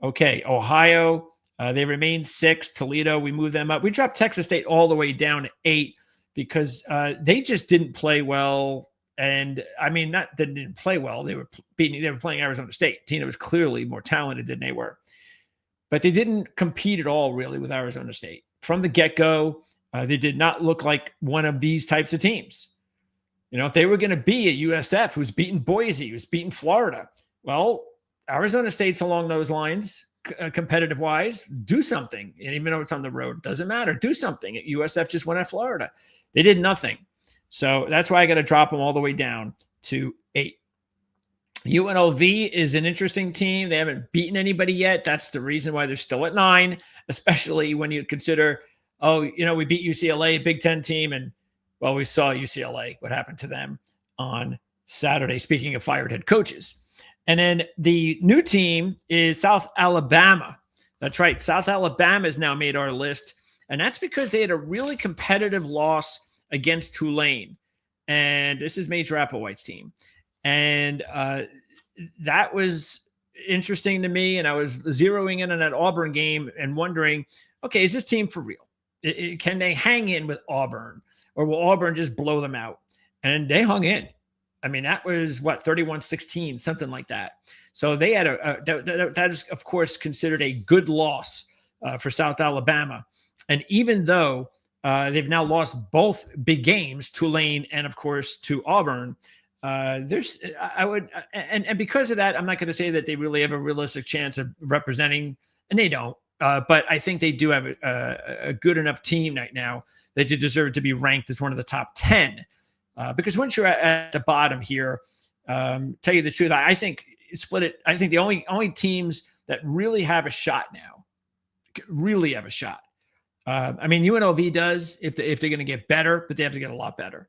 Okay, Ohio, they remain 6. Toledo, we moved them up. We dropped Texas State all the way down to 8 because they just didn't play well. And I mean, not that they didn't play well. They were playing Arizona State, a team that was clearly more talented than they were. But they didn't compete at all, really, with Arizona State. From the get-go, they did not look like one of these types of teams. If they were going to be at USF, who's beaten Boise, who's beaten Florida, well, Arizona State's along those lines, competitive-wise. Do something. And even though it's on the road, doesn't matter. Do something. USF just won at Florida. They did nothing. So that's why I got to drop them all the way down to 8. UNLV is an interesting team. They haven't beaten anybody yet. That's the reason why they're still at 9, especially when you consider, we beat UCLA, a Big Ten team, and, well, we saw UCLA, what happened to them on Saturday, speaking of fired head coaches. And then the new team is South Alabama. That's right. South Alabama has now made our list, and that's because they had a really competitive loss against Tulane. And this is Major Applewhite's team. And that was interesting to me. And I was zeroing in on that Auburn game and wondering, okay, is this team for real? Can they hang in with Auburn, or will Auburn just blow them out? And they hung in. I mean, that was 31-16, something like that. So they had that is, of course, considered a good loss for South Alabama. And even though they've now lost both big games, Tulane and, of course, to Auburn, and because of that, I'm not going to say that they really have a realistic chance of representing, and they don't. But I think they do have a good enough team right now that they deserve to be ranked as one of the top 10. Because once you're at the bottom here, tell you the truth, I think split it. I think the only teams that really have a shot now, really have a shot. I mean, UNLV does if they're going to get better, but they have to get a lot better.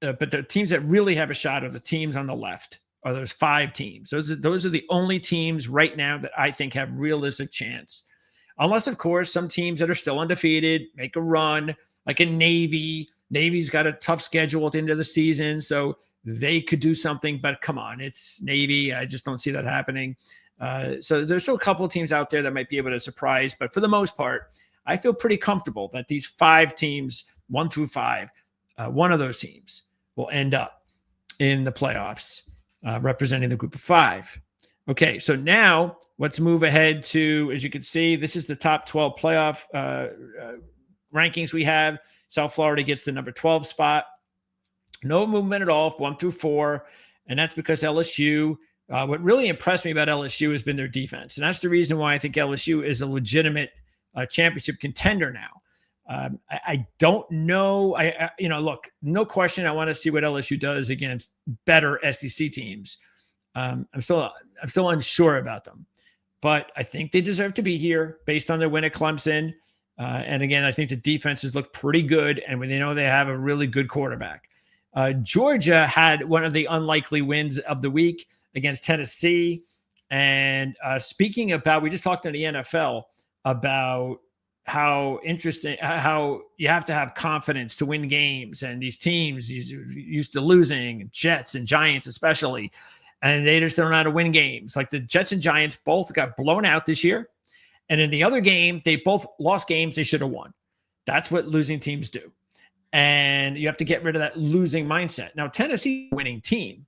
But the teams that really have a shot are the teams on the left, are those 5 teams. Those are the only teams right now that I think have realistic chance. Unless, of course, some teams that are still undefeated make a run, like a Navy. Navy's got a tough schedule at the end of the season, so they could do something, but come on, it's Navy. I just don't see that happening. So there's still a couple of teams out there that might be able to surprise, but for the most part, I feel pretty comfortable that these 5 teams, 1 through 5, one of those teams will end up in the playoffs, representing the group of 5. Okay, so now let's move ahead to, as you can see, this is the top 12 playoff rankings we have. South Florida gets the number 12 spot. No movement at all, 1 through 4, and that's because LSU, what really impressed me about LSU has been their defense, and that's the reason why I think LSU is a legitimate championship contender now. I don't know. Look, no question. I want to see what LSU does against better SEC teams. I'm still unsure about them, but I think they deserve to be here based on their win at Clemson. And again, I think the defenses look pretty good, and when they know they have a really good quarterback. Georgia had one of the unlikely wins of the week against Tennessee. And speaking about, we just talked in the NFL about how interesting, how you have to have confidence to win games. And these teams used to losing, Jets and Giants especially, and they just don't know how to win games. Like the Jets and Giants both got blown out this year. And in the other game, they both lost games they should have won. That's what losing teams do. And you have to get rid of that losing mindset. Now, Tennessee's a winning team,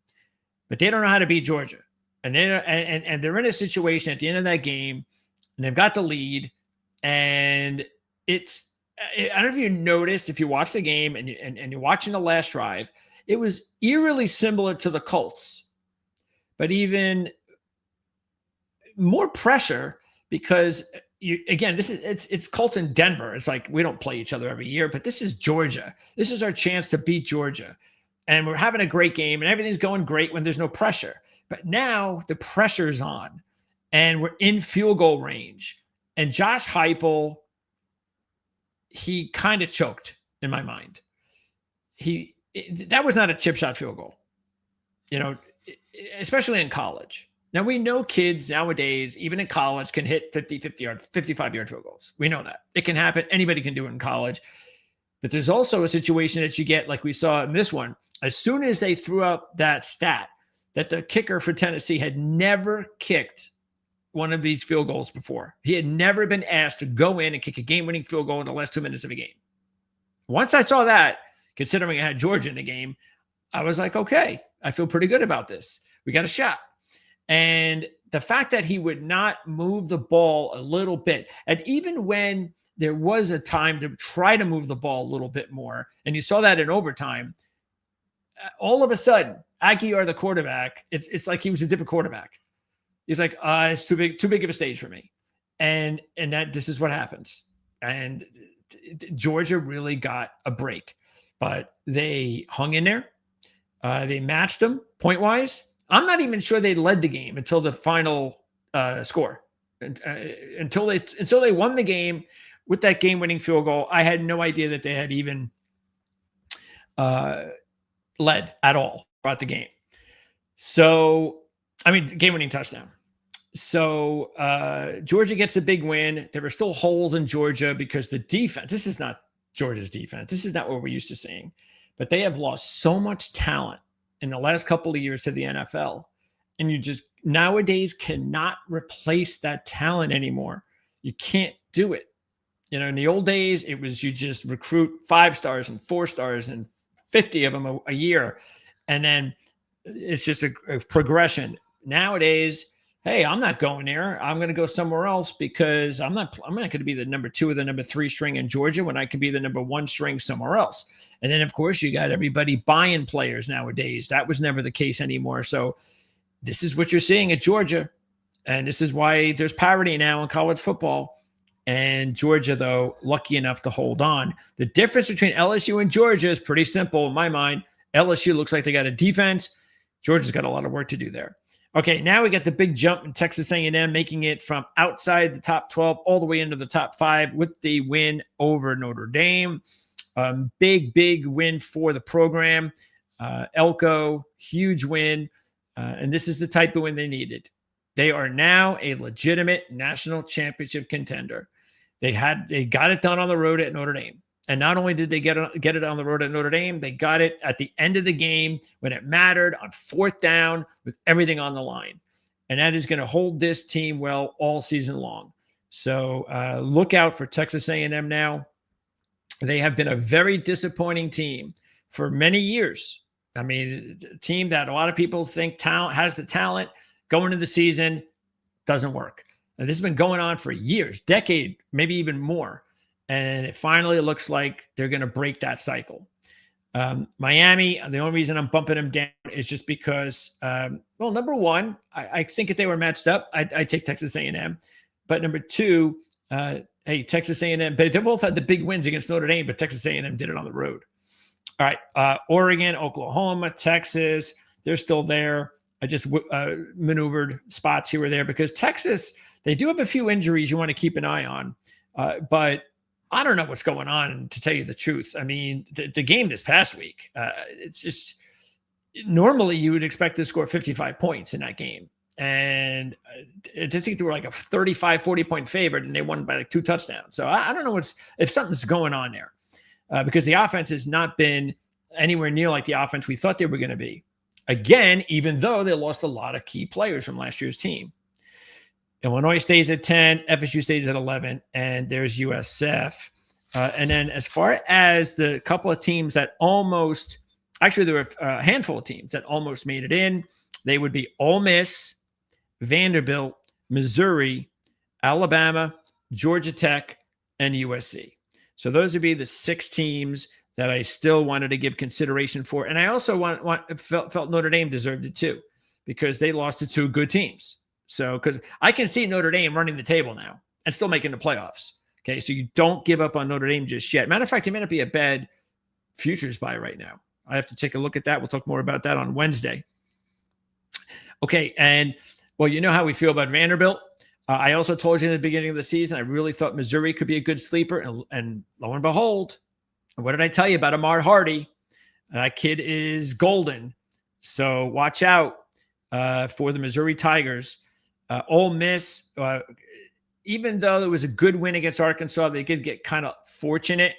but they don't know how to beat Georgia. And they're in a situation at the end of that game, and they've got the lead. And it's, I don't know if you noticed, if you watch the game and you're watching the last drive, it was eerily similar to the Colts, but even more pressure because it's Colts in Denver. It's like, we don't play each other every year, but this is Georgia. This is our chance to beat Georgia. And we're having a great game and everything's going great when there's no pressure. But now the pressure's on and we're in field goal range. And Josh Heupel, he kind of choked in my mind. That was not a chip shot field goal, especially in college. Now, we know kids nowadays, even in college, can hit 55-yard field goals. We know that. It can happen. Anybody can do it in college. But there's also a situation that you get, like we saw in this one, as soon as they threw out that stat, that the kicker for Tennessee had never kicked one of these field goals before. He had never been asked to go in and kick a game-winning field goal in the last 2 minutes of a game. Once I saw that, considering I had Georgia in the game, I was like, okay, I feel pretty good about this. We got a shot. And the fact that he would not move the ball a little bit, and even when there was a time to try to move the ball a little bit more, and you saw that in overtime, all of a sudden, Aguilar, the quarterback, it's like he was a different quarterback. He's like, it's too big of a stage for me. And that this is what happens. And Georgia really got a break, but they hung in there. They matched them point-wise. I'm not even sure they led the game until the final score. Until they won the game with that game-winning field goal, I had no idea that they had even led at all throughout the game. So, game-winning touchdown. So Georgia gets a big win. There were still holes in Georgia because the defense, this is not Georgia's defense. This is not what we're used to seeing. But they have lost so much talent in the last couple of years to the NFL. And you just nowadays cannot replace that talent anymore. You can't do it. In the old days, it was you just recruit 5 stars and 4 stars and 50 of them a year. And then it's just a progression. Nowadays, hey, I'm not going there. I'm going to go somewhere else because I'm not going to be the number 2 or the number 3 string in Georgia when I could be the number 1 string somewhere else. And then, of course, you got everybody buying players nowadays. That was never the case anymore. So this is what you're seeing at Georgia. And this is why there's parity now in college football. And Georgia, though, lucky enough to hold on. The difference between LSU and Georgia is pretty simple in my mind. LSU looks like they got a defense. Georgia's got a lot of work to do there. Okay, now we got the big jump in Texas A&M, making it from outside the top 12 all the way into the top 5 with the win over Notre Dame. Big win for the program. Elko, huge win. And this is the type of win they needed. They are now a legitimate national championship contender. They got it done on the road at Notre Dame. And not only did they get it on the road at Notre Dame, they got it at the end of the game when it mattered on 4th down with everything on the line. And that is going to hold this team well all season long. So look out for Texas A&M now. They have been a very disappointing team for many years. I mean, a team that a lot of people think has the talent going into the season doesn't work. And this has been going on for years, decade, maybe even more. And it finally looks like they're going to break that cycle. Miami, the only reason I'm bumping them down is just because, well, number one, I think if they were matched up, I'd take Texas A&M. But number two, hey, Texas A&M, but they both had the big wins against Notre Dame, but Texas A&M did it on the road. All right, Oregon, Oklahoma, Texas, they're still there. I just maneuvered spots here or there because Texas, they do have a few injuries you want to keep an eye on. But I don't know what's going on, to tell you the truth. I mean, the game this past week, it's just normally you would expect to score 55 points in that game. And I think they were like a 35, 40-point favorite, and they won by like 2 touchdowns. So I don't know if something's going on there because the offense has not been anywhere near like the offense we thought they were going to be. Again, even though they lost a lot of key players from last year's team. Illinois stays at 10, FSU stays at 11, and there's USF. And then as far as the couple of teams that almost, actually there were a handful of teams that almost made it in. They would be Ole Miss, Vanderbilt, Missouri, Alabama, Georgia Tech, and USC. So those would be the 6 teams that I still wanted to give consideration for. And I also felt Notre Dame deserved it too, because they lost to 2 good teams. So, because I can see Notre Dame running the table now and still making the playoffs. Okay, so you don't give up on Notre Dame just yet. Matter of fact, it may not be a bad futures buy right now. I have to take a look at that. We'll talk more about that on Wednesday. Okay, and well, you know how we feel about Vanderbilt. I also told you in the beginning of the season, I really thought Missouri could be a good sleeper. And lo and behold, what did I tell you about Ahmad Hardy? That kid is golden. So watch out for the Missouri Tigers. Ole Miss, even though there was a good win against Arkansas, they did get kind of fortunate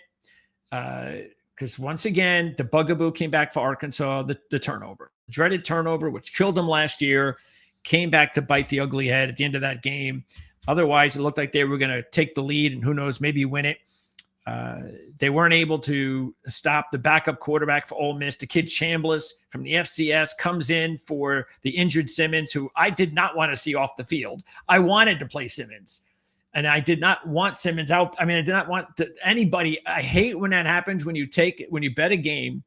because once again, the bugaboo came back for Arkansas, the turnover. Dreaded turnover, which killed them last year, came back to bite the ugly head at the end of that game. Otherwise, it looked like they were going to take the lead and who knows, maybe win it. They weren't able to stop the backup quarterback for Ole Miss. The kid Chambliss from the FCS comes in for the injured Simmons, who I did not want to see off the field. I wanted to play Simmons, and I did not want Simmons out. I mean, I did not want anybody. I hate when that happens when you bet a game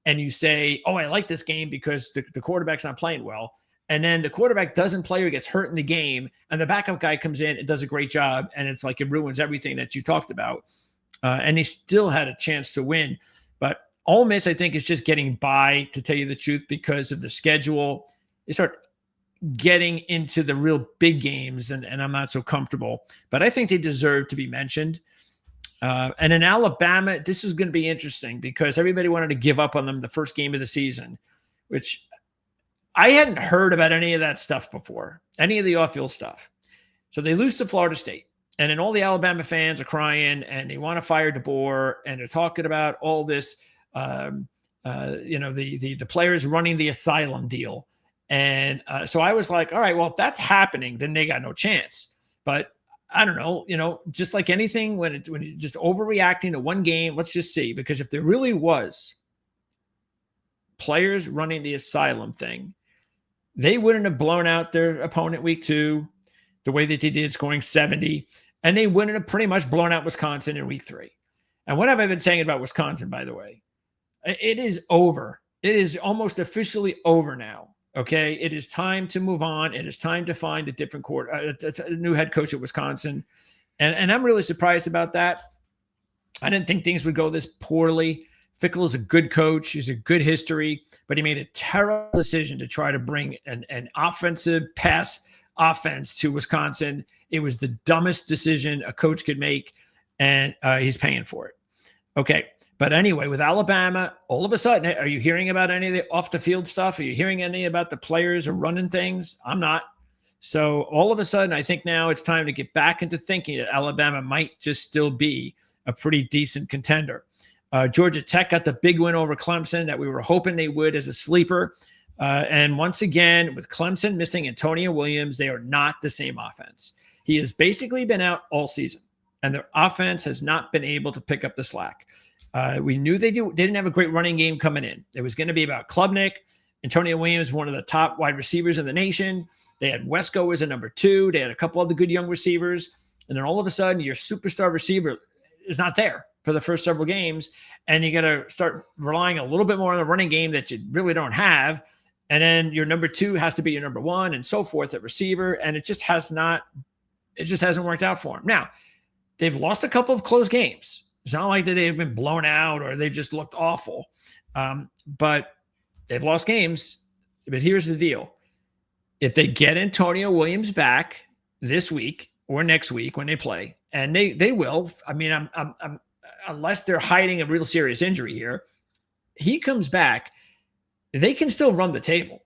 and you say, oh, I like this game because the quarterback's not playing well. And then the quarterback doesn't play or gets hurt in the game, and the backup guy comes in and does a great job, and it's like it ruins everything that you talked about. And they still had a chance to win. But Ole Miss, I think, is just getting by, to tell you the truth, because of the schedule. They start getting into the real big games, and I'm not so comfortable. But I think they deserve to be mentioned. And in Alabama, this is going to be interesting because everybody wanted to give up on them the first game of the season, which I hadn't heard about any of that stuff before, any of the off-field stuff. So they lose to Florida State. And then all the Alabama fans are crying and they want to fire DeBoer, and they're talking about all this, the players running the asylum deal. And so I was like, all right, well, if that's happening, then they got no chance. But I don't know, just like anything, when you're just overreacting to one game, let's just see. Because if there really was players running the asylum thing, they wouldn't have blown out their opponent week 2 the way that they did, scoring 70. And they wouldn't have pretty much blown out Wisconsin in week 3. And what have I been saying about Wisconsin, by the way? It is over. It is almost officially over now. Okay. It is time to move on. It is time to find a different a new head coach at Wisconsin. And I'm really surprised about that. I didn't think things would go this poorly. Fickell is a good coach. He's a good history, but he made a terrible decision to try to bring an offensive pass offense to Wisconsin. It was the dumbest decision a coach could make, and he's paying for it. Okay. But anyway, with Alabama, all of a sudden, are you hearing about any of the off the field stuff? Are you hearing any about the players are running things? I'm not. So all of a sudden, I think now it's time to get back into thinking that Alabama might just still be a pretty decent contender. Georgia Tech got the big win over Clemson that we were hoping they would as a sleeper. And once again, with Clemson missing Antonio Williams, they are not the same offense. He has basically been out all season, and their offense has not been able to pick up the slack. We knew they didn't have a great running game coming in. It was going to be about Klubnik. Antonio Williams, one of the top wide receivers in the nation. They had Wesco as a number 2. They had a couple of the good young receivers. And then all of a sudden, your superstar receiver is not there for the first several games. And you got to start relying a little bit more on the running game that you really don't have. And then your number 2 has to be your number 1 and so forth at receiver. And it just hasn't worked out for him. Now, they've lost a couple of close games. It's not like that they've been blown out or they just looked awful. But they've lost games. But here's the deal. If they get Antonio Williams back this week or next week when they play, and they will, I mean, I'm unless they're hiding a real serious injury here, he comes back, they can still run the table,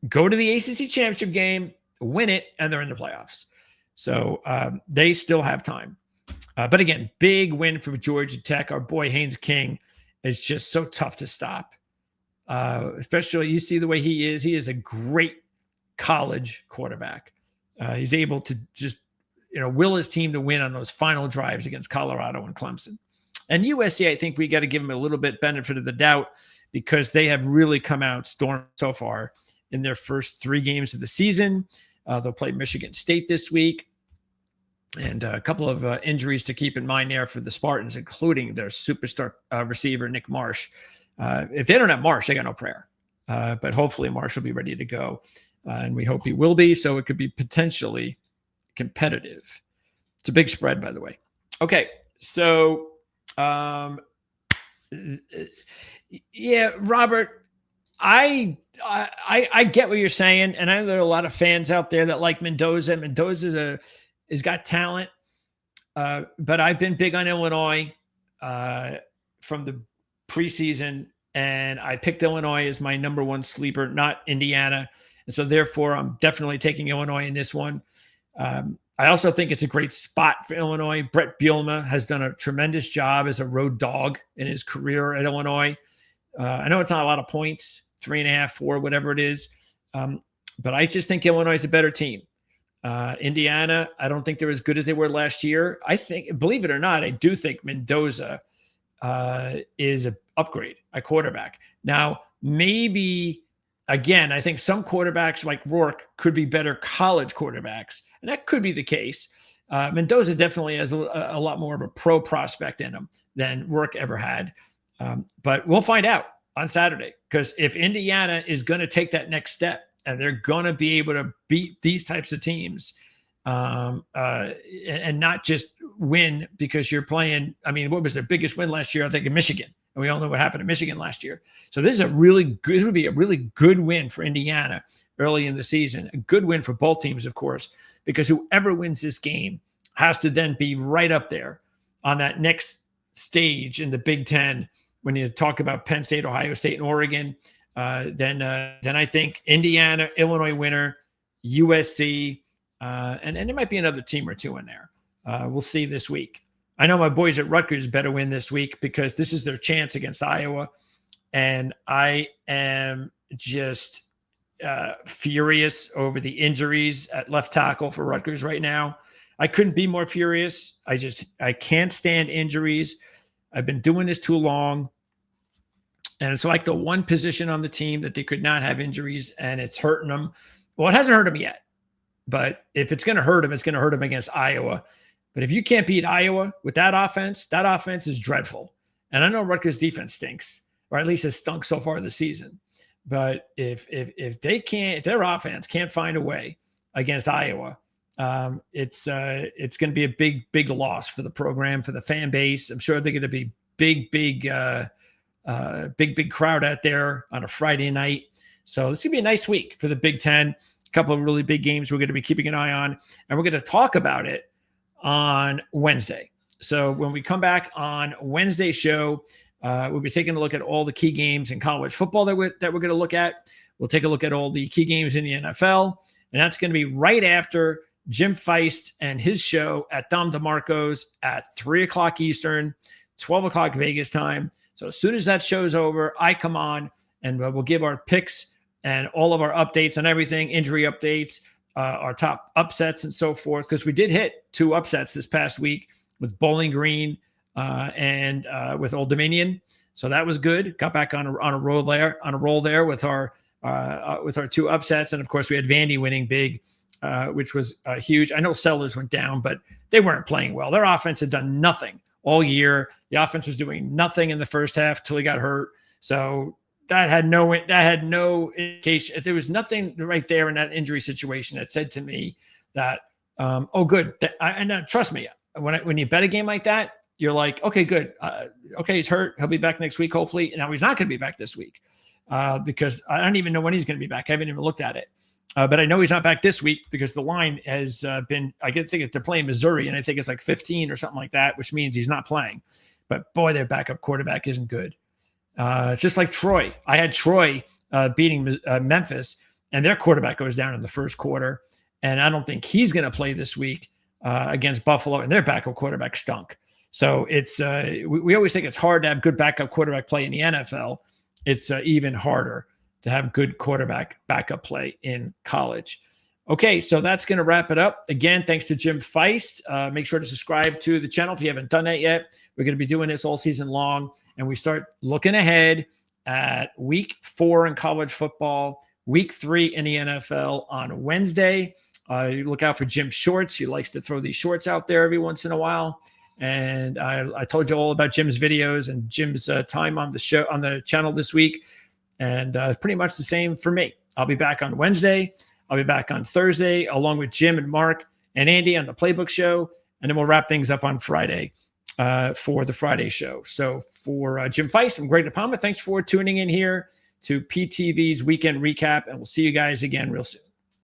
go to the ACC championship game, win it, and they're in the playoffs. So they still have time. But again, big win for Georgia Tech. Our boy Haynes King is just so tough to stop. Especially you see the way he is. He is a great college quarterback. He's able to just, will his team to win on those final drives against Colorado and Clemson. And USC, I think we got to give them a little bit benefit of the doubt because they have really come out storm so far in their first 3 games of the season. They'll play Michigan State this week. And a couple of injuries to keep in mind there for the Spartans, including their superstar receiver, Nick Marsh. If they don't have Marsh, they got no prayer. But hopefully Marsh will be ready to go. And we hope he will be, so it could be potentially competitive. It's a big spread, by the way. Okay, so yeah, Robert, I get what you're saying, and I know there are a lot of fans out there that like Mendoza. Mendoza has got talent, but I've been big on Illinois from the preseason, and I picked Illinois as my number 1 sleeper, not Indiana. And so therefore, I'm definitely taking Illinois in this one. I also think it's a great spot for Illinois. Brett Bielema has done a tremendous job as a road dog in his career at Illinois. I know it's not a lot of points, 3.5, 4, whatever it is. But I just think Illinois is a better team. Indiana, I don't think they're as good as they were last year. I think, believe it or not, I do think Mendoza is an upgrade at quarterback. Now, maybe, again, I think some quarterbacks like Rourke could be better college quarterbacks, and that could be the case. Mendoza definitely has a lot more of a pro prospect in him than Rourke ever had. But we'll find out on Saturday, because if Indiana is going to take that next step and they're going to be able to beat these types of teams and not just win because you're playing, I mean, what was their biggest win last year? I think in Michigan. And we all know what happened to Michigan last year. So this would be a really good win for Indiana early in the season. A good win for both teams, of course, because whoever wins this game has to then be right up there on that next stage in the Big Ten. When you talk about Penn State, Ohio State, and Oregon, then I think Indiana, Illinois winner, USC, and there might be another team or two in there. We'll see this week. I know my boys at Rutgers better win this week because this is their chance against Iowa. And I am just furious over the injuries at left tackle for Rutgers right now. I couldn't be more furious. I can't stand injuries. I've been doing this too long. And it's like the one position on the team that they could not have injuries, and it's hurting them. Well, it hasn't hurt them yet. But if it's going to hurt them, it's going to hurt them against Iowa. But if you can't beat Iowa with that offense is dreadful. And I know Rutgers defense stinks, or at least has stunk so far this season. But if their offense can't find a way against Iowa, it's going to be a big loss for the program, for the fan base. I'm sure they're going to be big crowd out there on a Friday night. So it's going to be a nice week for the Big Ten. A couple of really big games we're going to be keeping an eye on, and we're going to talk about it on Wednesday. So when we come back on Wednesday's show, we'll be taking a look at all the key games in college football that we're going to look at. We'll take a look at all the key games in the NFL, and that's going to be right after Jim Feist and his show at Dom DeMarco's at 3 o'clock Eastern, 12 o'clock Vegas time. So as soon as that show's over, I come on and we'll give our picks and all of our updates on everything, injury updates, our top upsets and so forth, because we did hit 2 upsets this past week with Bowling Green and with Old Dominion. So that was good. Got back on a roll there with our 2 upsets. And of course we had Vandy winning big, which was huge. I know Sellers went down, but they weren't playing well. Their offense had done nothing all year. The offense was doing nothing in the first half till he got hurt. So that had no indication. There was nothing right there in that injury situation that said to me that, oh, good. Trust me, when you bet a game like that, you're like, okay, good. Okay, he's hurt. He'll be back next week, hopefully. And now he's not going to be back this week because I don't even know when he's going to be back. I haven't even looked at it. But I know he's not back this week because the line has been, I think they're playing Missouri, and I think it's like 15 or something like that, which means he's not playing. But boy, their backup quarterback isn't good. It's just like Troy. I had Troy beating Memphis, and their quarterback goes down in the first quarter. And I don't think he's going to play this week against Buffalo, and their backup quarterback stunk. So it's we always think it's hard to have good backup quarterback play in the NFL. It's even harder to have good quarterback backup play in college. Okay, so that's going to wrap it up. Again, thanks to Jim Feist. Make sure to subscribe to the channel if you haven't done that yet. We're going to be doing this all season long, and we start looking ahead at week 4 in college football, week 3 in the NFL on Wednesday. You look out for Jim Shorts. He likes to throw these shorts out there every once in a while. And I told you all about Jim's videos and Jim's time on the show, on the channel this week. And pretty much the same for me. I'll be back on Wednesday. I'll be back on Thursday, along with Jim and Mark and Andy on the Playbook Show. And then we'll wrap things up on Friday for the Friday show. So for Jim Feist and Greg DePalma, thanks for tuning in here to PTV's Weekend Recap. And we'll see you guys again real soon.